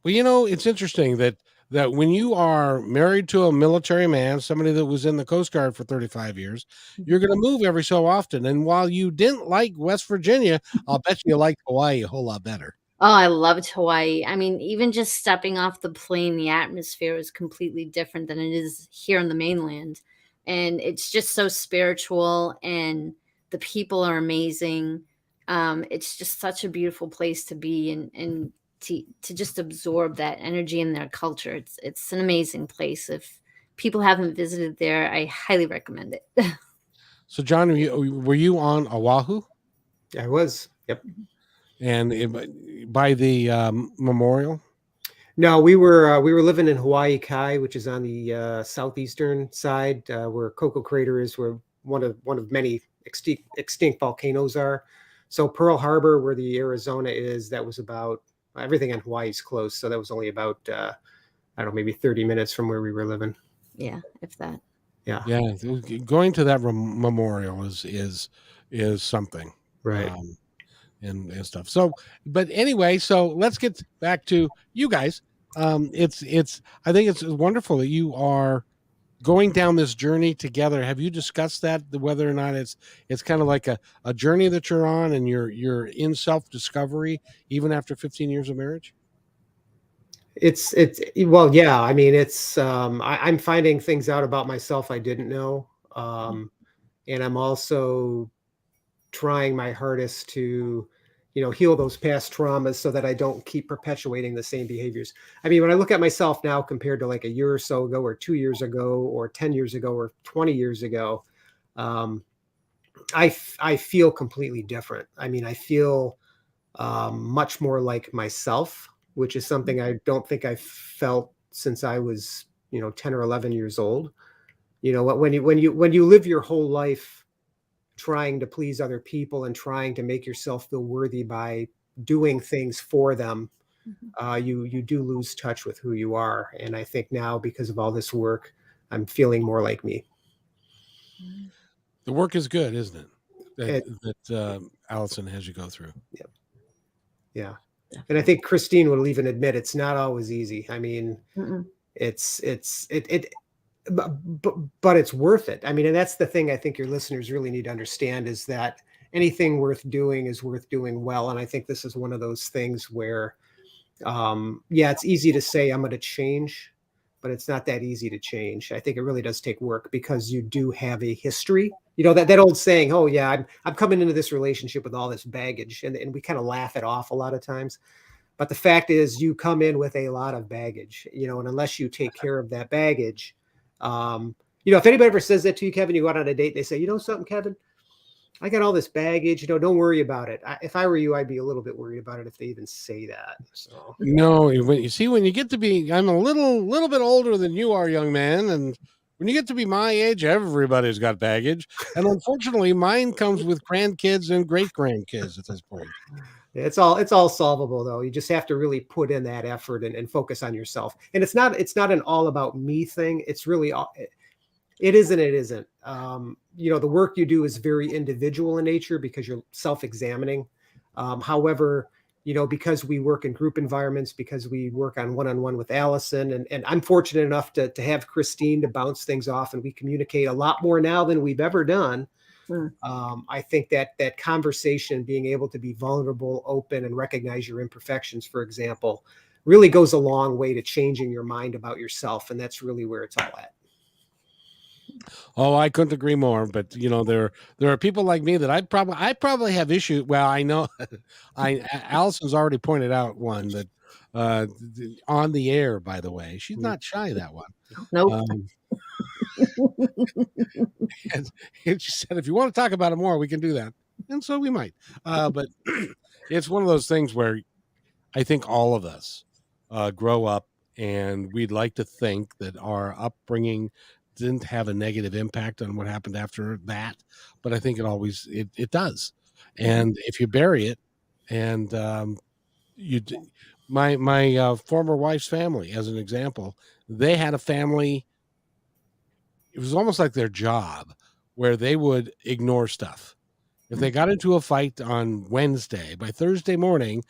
Well, it's interesting that when you are married to a military man, somebody that was in the Coast Guard for 35 years, you're going to move every so often. And while you didn't like West Virginia, I'll bet you liked Hawaii a whole lot better. Oh, I loved Hawaii. I mean, even just stepping off the plane, the atmosphere is completely different than it is here on the mainland. And it's just so spiritual, and the people are amazing. It's just such a beautiful place to be, and to just absorb that energy in their culture. It's an amazing place. If people haven't visited there, I highly recommend it. So, John, were you on Oahu? I was. Yep. And by the memorial? No, we were living in Hawaii Kai, which is on the southeastern side, where Coco Crater is, where one of many extinct volcanoes are. So Pearl Harbor, where the Arizona is, that was about everything in Hawaii is close. So that was only about I don't know, maybe 30 minutes from where we were living. Yeah, if that. Yeah. Going to that memorial is something. Right. And stuff. So, but anyway, so let's get back to you guys. It's I think it's wonderful that you are going down this journey together. Have you discussed that, whether or not it's kind of like a journey that you're on, and you're in self-discovery even after 15 years of marriage? It's well, yeah. I mean, I'm finding things out about myself I didn't know, and I'm also trying my hardest to, heal those past traumas so that I don't keep perpetuating the same behaviors. I mean, when I look at myself now compared to like a year or so ago, or 2 years ago, or 10 years ago, or 20 years ago, um, I feel completely different. I mean, I feel much more like myself, which is something I don't think I felt since I was, 10 or 11 years old. When you live your whole life trying to please other people and trying to make yourself feel worthy by doing things for them, you do lose touch with who you are. And I think now, because of all this work, I'm feeling more like me. The work is good, isn't it? It, That Allyson has you go through. yeah. And I think Christine will even admit it's not always easy. I mean, Mm-mm. but it's worth it. I mean, and that's the thing I think your listeners really need to understand, is that anything worth doing is worth doing well. And I think this is one of those things where, it's easy to say I'm going to change, but it's not that easy to change. I think it really does take work, because you do have a history. That old saying, oh yeah, I'm coming into this relationship with all this baggage, and we kind of laugh it off a lot of times. But the fact is, you come in with a lot of baggage, and unless you take care of that baggage, if anybody ever says that to you, Kevin, you go out on a date, they say, something, Kevin, I got all this baggage, don't worry about it. If I were you, I'd be a little bit worried about it if they even say that. So No, when you get to be, I'm a little bit older than you are, young man, and when you get to be my age, everybody's got baggage, and unfortunately, mine comes with grandkids and great grandkids at this point. it's all solvable, though. You just have to really put in that effort and focus on yourself. And it's not an all about me thing. It's really it isn't. The work you do is very individual in nature, because you're self-examining. However, because we work in group environments, because we work on one-on-one with Allyson, and I'm fortunate enough to have Christine to bounce things off, and we communicate a lot more now than we've ever done. I think that conversation, being able to be vulnerable, open, and recognize your imperfections, for example, really goes a long way to changing your mind about yourself. And that's really where it's all at. Oh, I couldn't agree more. But there are people like me that I probably have issues. Well, I know, Allison's already pointed out one that on the air. By the way, she's not shy that one. Nope. And she said, if you want to talk about it more, we can do that, and so we might. But it's one of those things where I think all of us grow up, and we'd like to think that our upbringing didn't have a negative impact on what happened after that, but I think it does. And if you bury it, and my former wife's family, as an example, they had a family. It was almost like their job, where they would ignore stuff. If they got into a fight on Wednesday, by Thursday morning,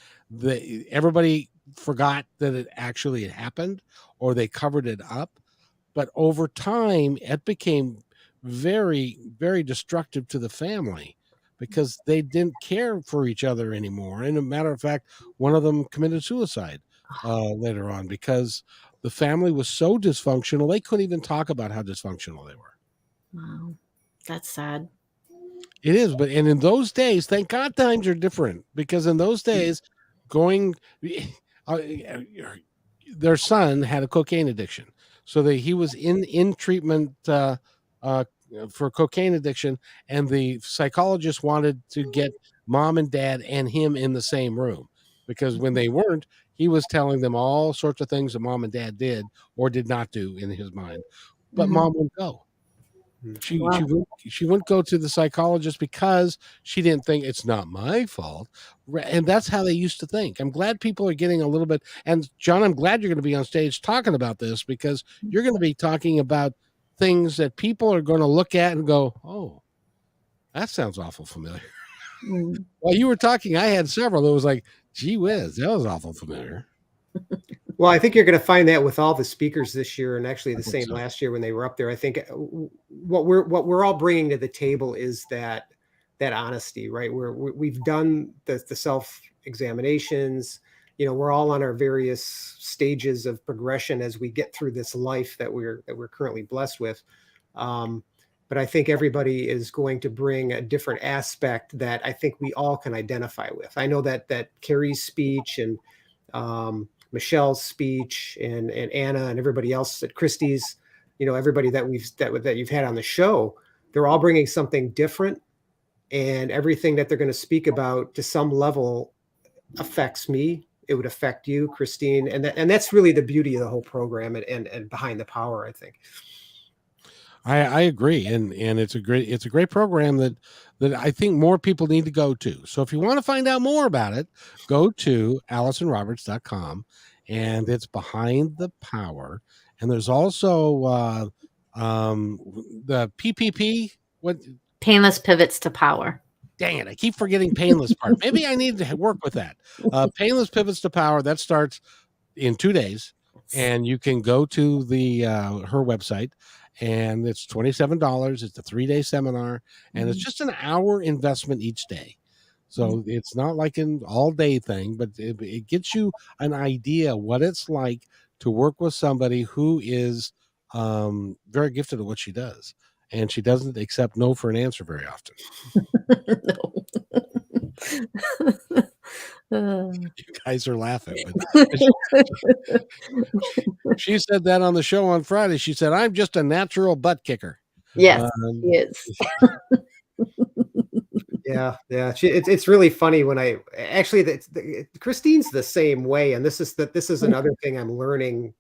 everybody forgot that it actually had happened, or they covered it up. But over time, it became very, very destructive to the family, because they didn't care for each other anymore. And a matter of fact, one of them committed suicide later on, because the family was so dysfunctional, they couldn't even talk about how dysfunctional they were. Wow, that's sad. It is, but in those days, thank God times are different, because in those days, uh, their son had a cocaine addiction, so that he was in treatment for cocaine addiction, and the psychologist wanted to get mom and dad and him in the same room, because when they weren't, he was telling them all sorts of things that mom and dad did or did not do in his mind, but mom wouldn't go. She wouldn't go to the psychologist because she didn't think it's not my fault. And that's how they used to think. I'm glad people are getting a little bit. And John, I'm glad you're going to be on stage talking about this, because you're going to be talking about things that people are going to look at and go, oh, that sounds awful familiar. While you were talking, I had several that was like, gee whiz, that was awful familiar. Well, I think you're going to find that with all the speakers this year, and actually the same last year when they were up there. I think what we're all bringing to the table is that honesty, right? We've done the self examinations. We're all on our various stages of progression as we get through this life that we're currently blessed with. But I think everybody is going to bring a different aspect that I think we all can identify with. I know that Carrie's speech and Michelle's speech and Anna and everybody else at Christie's, everybody that you've had on the show, they're all bringing something different, and everything that they're going to speak about to some level affects me. It would affect you, Christine, and that's really the beauty of the whole program and behind the power, I think. I agree, and it's a great program that I think more people need to go to. So if you want to find out more about it, go to AllysonRoberts.com, and it's Behind the Power. And there's also the PPP. What? Painless Pivots to Power. Dang it, I keep forgetting painless part. Maybe I need to work with that. Painless Pivots to Power. That starts in 2 days, and you can go to her website. And it's $27. It's a 3-day seminar, and it's just an hour investment each day. So it's not like an all-day thing, but it gets you an idea what it's like to work with somebody who is very gifted at what she does, and she doesn't accept no for an answer very often. You guys are laughing, but she said that on the show on Friday. She said, "I'm just a natural butt kicker." Yes, he is. Yeah. It's really funny when I actually Christine's the same way, and this is another thing I'm learning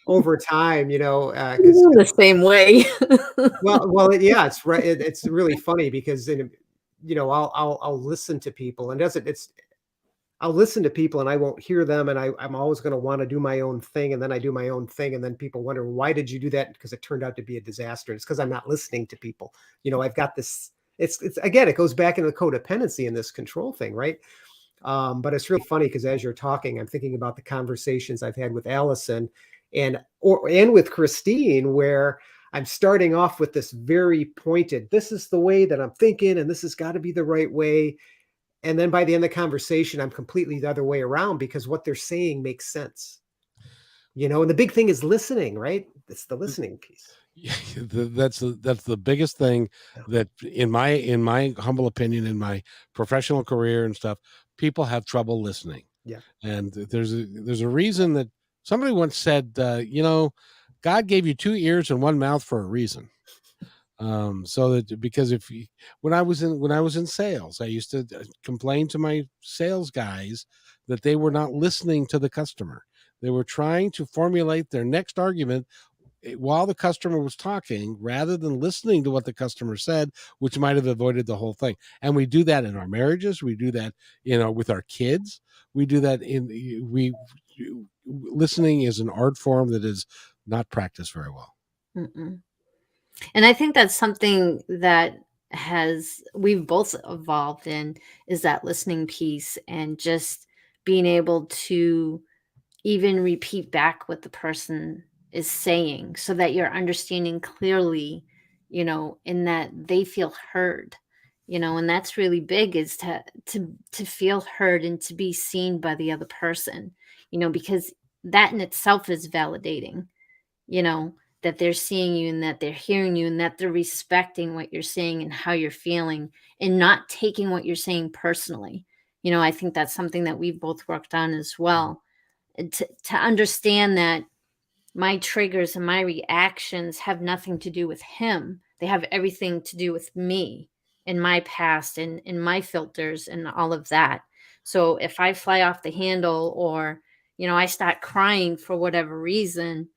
over time. The same way. Yeah, it's right. It's really funny because I'll listen to people, and I'll listen to people and I won't hear them, and I'm always going to want to do my own thing, and then I do my own thing, and then people wonder, why did you do that? Because it turned out to be a disaster. It's because I'm not listening to people. I've got this. It's again, it goes back into the codependency and this control thing, right? But it's really funny because as you're talking, I'm thinking about the conversations I've had with Allyson and with Christine, where I'm starting off with this very pointed, this is the way that I'm thinking, and this has got to be the right way. And then by the end of the conversation, I'm completely the other way around, because what they're saying makes sense. And the big thing is listening, right? It's the listening piece. That's the biggest thing that in my humble opinion, in my professional career and stuff, people have trouble listening. Yeah. And there's a reason that somebody once said, God gave you 2 ears and one mouth for a reason. So that because when I was in sales, I used to complain to my sales guys that they were not listening to the customer. They were trying to formulate their next argument while the customer was talking rather than listening to what the customer said, which might have avoided the whole thing. And we do that in our marriages. We do that, with our kids. We do that listening is an art form that is not practiced very well. Mm-mm. And I think that's something that we've both evolved in, is that listening piece, and just being able to even repeat back what the person is saying so that you're understanding clearly, and that they feel heard, and that's really big, is to feel heard and to be seen by the other person, because that in itself is validating, that they're seeing you and that they're hearing you and that they're respecting what you're saying and how you're feeling, and not taking what you're saying personally. I think that's something that we've both worked on as well. And to understand that my triggers and my reactions have nothing to do with him. They have everything to do with me and my past and my filters and all of that. So if I fly off the handle, or, I start crying for whatever reason,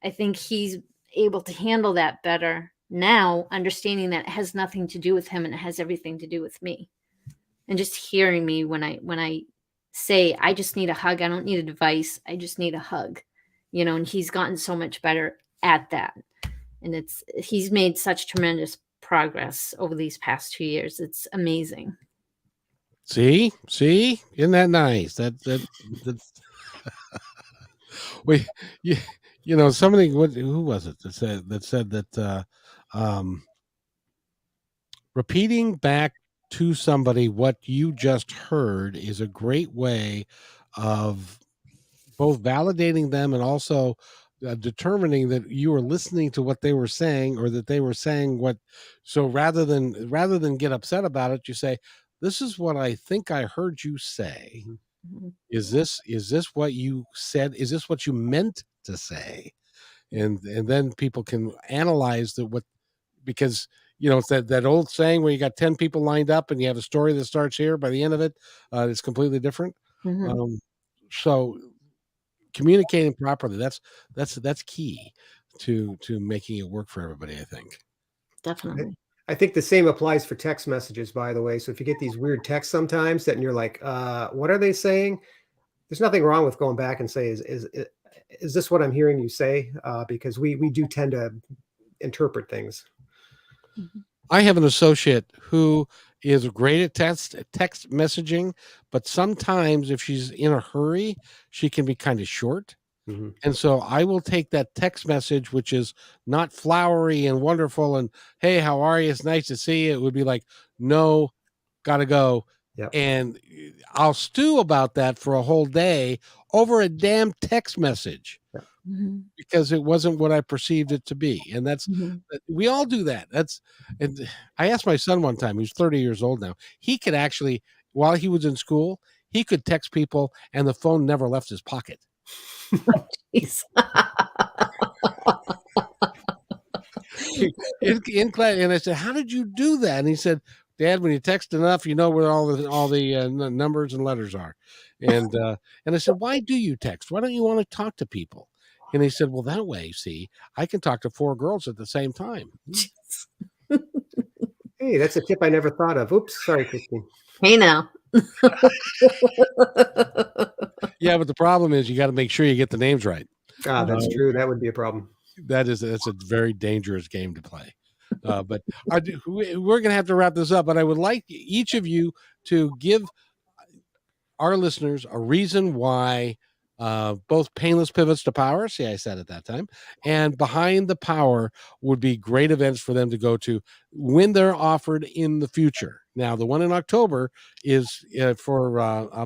I think he's able to handle that better now, understanding that it has nothing to do with him and it has everything to do with me. And just hearing me when I say, I just need a hug. I don't need a device. I just need a hug. And he's gotten so much better at that. And he's made such tremendous progress over these past 2 years. It's amazing. See, isn't that nice? That's we, somebody, who was it that said that repeating back to somebody what you just heard is a great way of both validating them and also determining that you are listening to what they were saying, or that they were saying what. So rather than get upset about it, you say, this is what I think I heard you say. Mhm. Is this what you said? Is this what you meant to say? And then people can analyze because it's that old saying where you got 10 people lined up and you have a story that starts here, by the end of it, it's completely different. Mhm. So communicating properly, that's key to making it work for everybody, I think. Definitely. I think the same applies for text messages, by the way. So if you get these weird texts sometimes that, and you're like, what are they saying? There's nothing wrong with going back and say, is this what I'm hearing you say? Because we do tend to interpret things. I have an associate who is great at text messaging, but sometimes if she's in a hurry, she can be kind of short. Mm-hmm. And so I will take that text message, which is not flowery and wonderful and, hey, how are you? It's nice to see you. It would be like, no, gotta go. Yep. And I'll stew about that for a whole day over a damn text message. Yep. Mm-hmm. Because it wasn't what I perceived it to be. And we all do that. And I asked my son one time, who's 30 years old now, he could actually, while he was in school, he could text people and the phone never left his pocket. Jeez. in class, and I said, how did you do that? And he said, Dad, when you text enough, you know where all the numbers and letters are. And I said, why do you text? Why don't you want to talk to people? And he said, well, that way, see, I can talk to 4 girls at the same time. Hey, that's a tip I never thought of. Oops, sorry, Christine. Hey now. Yeah, but the problem is you got to make sure you get the names right. That's true. That would be a problem. That's a very dangerous game to play. But we're going to have to wrap this up. But I would like each of you to give our listeners a reason why both Painless Pivots to Power, see, I said at that time, and Behind the Power would be great events for them to go to when they're offered in the future. Now, the one in October is for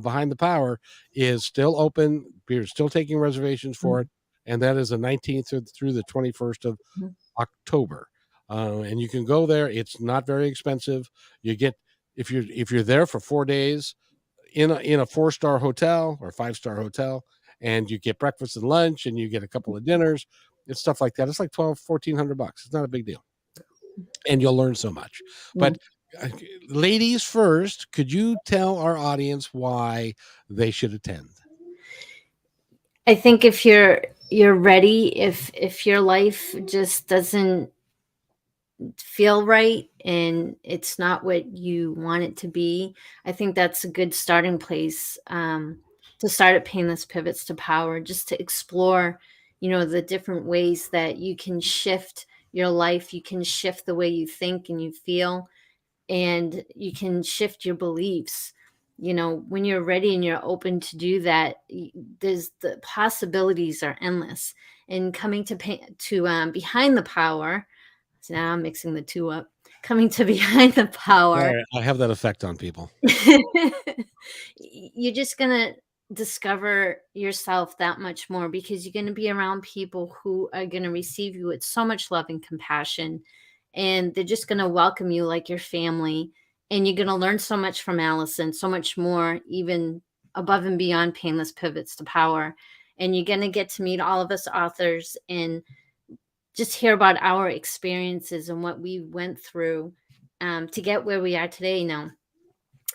Behind the Power is still open. We're still taking reservations for it. and that is the 19th through the 21st of Mhm. October. And you can go there. It's not very expensive. You get, if you're there for 4 days in a 4-star hotel or 5-star hotel, and you get breakfast and lunch, and you get a couple of dinners and stuff like that. It's like $1,400. It's not a big deal, and you'll learn so much. But ladies first, could you tell our audience why they should attend? I think if you're ready, if your life just doesn't feel right and it's not what you want it to be, I think that's a good starting place, to start at Painless Pivots to Power, just to explore, the different ways that you can shift your life. You can shift the way you think and you feel, and you can shift your beliefs. When you're ready and you're open to do that, there's the possibilities are endless. And coming to Behind the Power. So now I'm mixing the two up. Coming to Behind the Power. I have that effect on people. You're just going to discover yourself that much more, because you're going to be around people who are going to receive you with so much love and compassion. And they're just going to welcome you like your family. And you're going to learn so much from Allyson, so much more, even above and beyond Painless Pivots to Power. And you're going to get to meet all of us authors and just hear about our experiences and what we went through, to get where we are today. Now,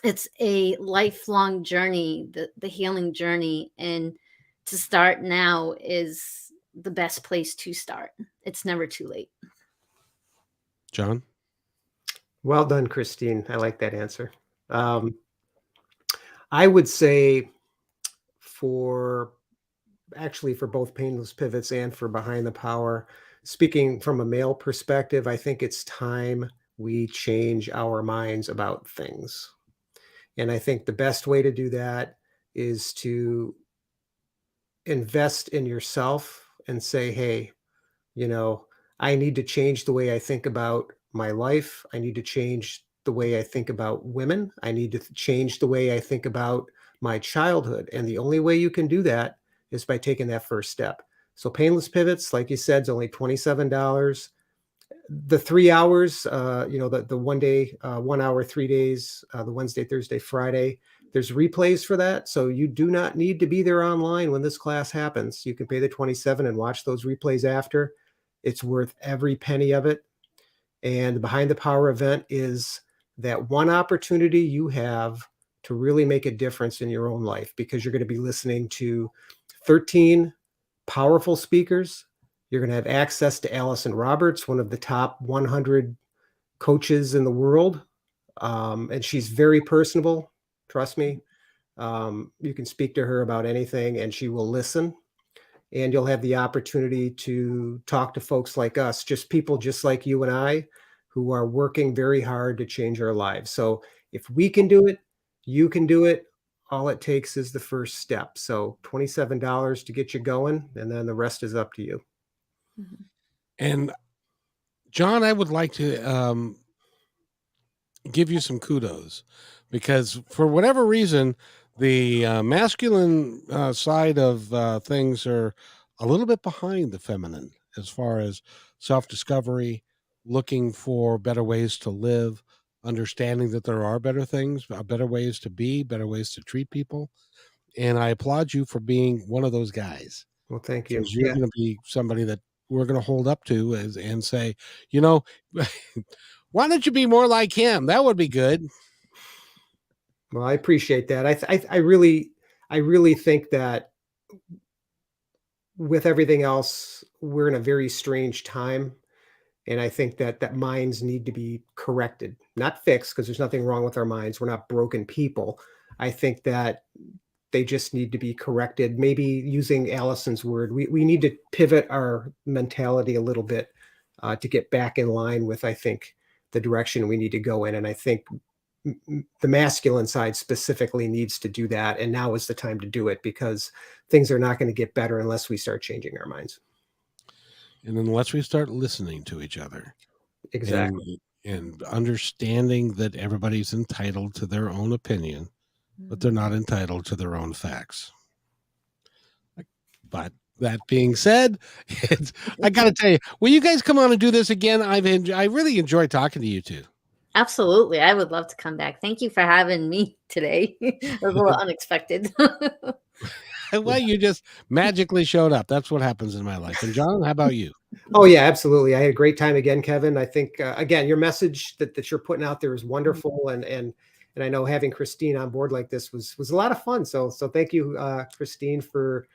it's a lifelong journey, the healing journey. And to start now is the best place to start. It's never too late. John? Well done, Christine. I like that answer. I would say for both Painless Pivots and for Behind the Power, speaking from a male perspective, I think it's time we change our minds about things. And I think the best way to do that is to invest in yourself and say, hey, I need to change the way I think about my life. I need to change the way I think about women. I need to change the way I think about my childhood. And the only way you can do that is by taking that first step. So Painless Pivots, like you said, is only $27. The 3 hours, the 1 day, 1 hour, 3 days, the Wednesday, Thursday, Friday, there's replays for that. So you do not need to be there online when this class happens. You can pay the $27 and watch those replays after. It's worth every penny of it. And the Behind the Power event is that one opportunity you have to really make a difference in your own life, because you're going to be listening to 13 powerful speakers. You're going to have access to Allyson Roberts, one of the top 100 coaches in the world. And she's very personable. Trust me. You can speak to her about anything and she will listen. And you'll have the opportunity to talk to folks like us, just people just like you and I, who are working very hard to change our lives. So if we can do it, you can do it. All it takes is the first step. So $27 to get you going, and then the rest is up to you. And John, I would like to give you some kudos, because for whatever reason, the masculine side of things are a little bit behind the feminine as far as self-discovery, looking for better ways to live, understanding that there are better things, better ways to be, better ways to treat people. And I applaud you for being one of those guys. Well, thank you. Because you're going to be somebody that we're going to hold up to and say, why don't you be more like him? That would be good. Well, I appreciate that. I really think that with everything else, we're in a very strange time. And I think that minds need to be corrected, not fixed, because there's nothing wrong with our minds. We're not broken people. I think that they just need to be corrected. Maybe using Allyson's word, we need to pivot our mentality a little bit to get back in line with, I think, the direction we need to go in. And I think the masculine side specifically needs to do that. And now is the time to do it, because things are not going to get better unless we start changing our minds. And unless we start listening to each other. Exactly. And understanding that everybody's entitled to their own opinion, but they're not entitled to their own facts. But that being said, I got to tell you, will you guys come on and do this again? I really enjoy talking to you two. Absolutely. I would love to come back. Thank you for having me today. It was a little unexpected. Well, you just magically showed up. That's what happens in my life. And John, how about you? Oh yeah, absolutely. I had a great time again, Kevin. I think again, your message that you're putting out there is wonderful, and I know having Christine on board like this was a lot of fun. So thank you, Christine, for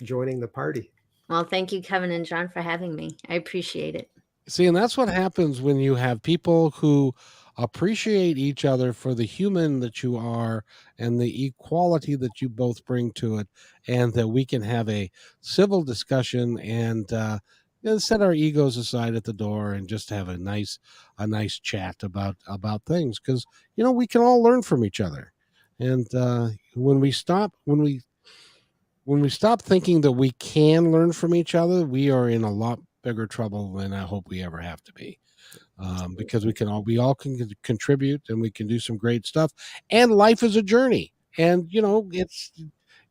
joining the party. Well, thank you, Kevin and John, for having me. I appreciate it. See, and that's what happens when you have people who appreciate each other for the human that you are and the equality that you both bring to it, and that we can have a civil discussion and set our egos aside at the door and just have a nice chat about things, because we can all learn from each other. And when we stop thinking that we can learn from each other, we are in a lot bigger trouble than I hope we ever have to be, because we all can contribute, and we can do some great stuff. And life is a journey, and it's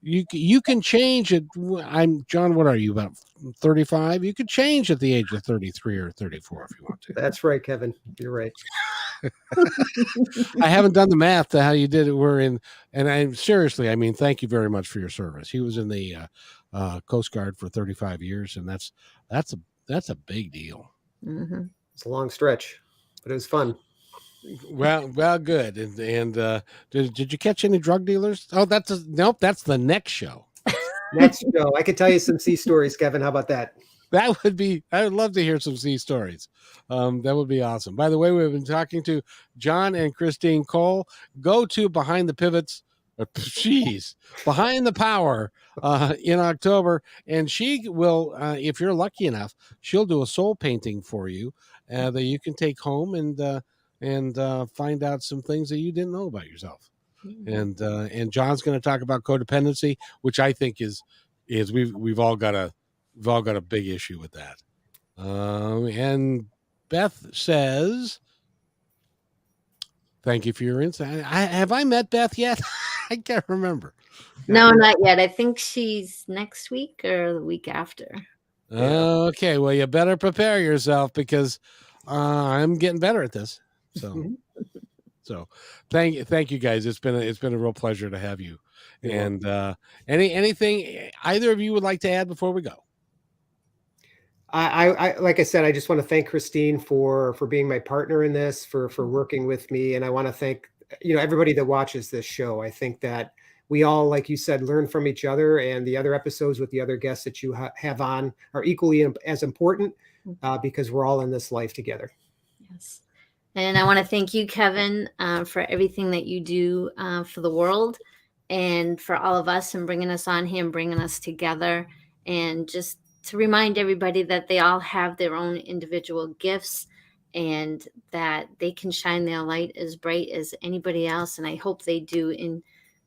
you can change it. I'm John. What are you, about 35? You could change at the age of 33 or 34 if you want to. That's right, Kevin. You're right. I haven't done the math to how you did it. And I'm seriously, I mean, thank you very much for your service. He was in the Coast Guard for 35 years, and that's a big deal. Mm-hmm. It's a long stretch, but it was fun. Well, good. And did you catch any drug dealers? Oh, nope. That's the next show. Next show, I could tell you some sea stories, Kevin. How about that? I would love to hear some sea stories. That would be awesome. By the way, we've been talking to John and Christine Cole. Go to Behind the Pivots. Behind the Power in October, and she will, if you're lucky enough, she'll do a soul painting for you that you can take home and find out some things that you didn't know about yourself. Mm-hmm. And John's going to talk about codependency, which I think is we've all got a big issue with that. And Beth says, thank you for your insight. Have I met Beth yet? I can't remember. No, not yet. I think she's next week or the week after. Okay, well, you better prepare yourself, because I'm getting better at this. So thank you guys. It's been a real pleasure to have you. And anything either of you would like to add before we go? I like I said, I just want to thank Christine for being my partner in this, for working with me, and I want to thank everybody that watches this show. I think that we all, like you said, learn from each other, and the other episodes with the other guests that you have on are equally as important, because we're all in this life together. Yes. And I want to thank you, Kevin, for everything that you do for the world and for all of us, and bringing us on here and bringing us together, and just to remind everybody that they all have their own individual gifts, and that they can shine their light as bright as anybody else. And I hope they do. And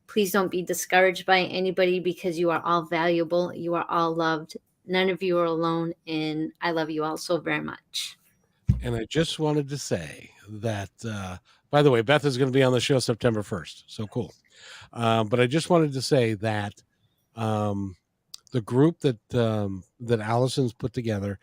please don't be discouraged by anybody, because you are all valuable. You are all loved. None of you are alone. And I love you all so very much. And I just wanted to say that, by the way, Beth is going to be on the show September 1st. So cool. But I just wanted to say that the group that Allyson's put together,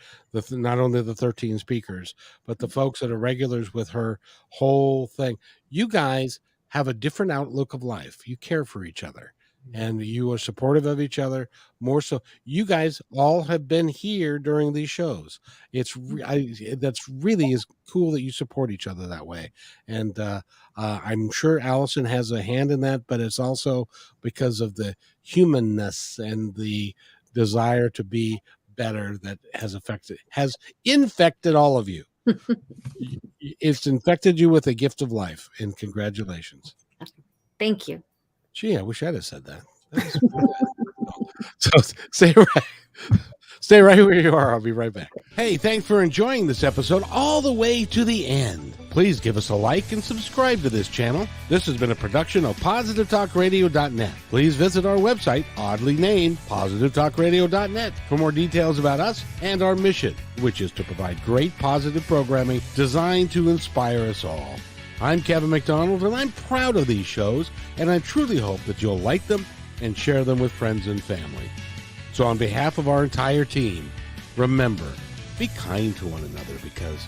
not only the 13 speakers, but the folks that are regulars with her whole thing, you guys have a different outlook of life. You care for each other, and you are supportive of each other more so. You guys all have been here during these shows. That's really is cool that you support each other that way. And I'm sure Allyson has a hand in that, but it's also because of the humanness and the desire to be better that has infected all of you. It's infected you with a gift of life, and congratulations. Thank you. Gee, I wish I'd have said that. So stay right where you are. I'll be right back. Hey, thanks for enjoying this episode all the way to the end. Please give us a like and subscribe to this channel. This has been a production of PositiveTalkRadio.net. Please visit our website, oddly named PositiveTalkRadio.net, for more details about us and our mission, which is to provide great positive programming designed to inspire us all. I'm Kevin McDonald, and I'm proud of these shows, and I truly hope that you'll like them and share them with friends and family. So on behalf of our entire team, remember, be kind to one another because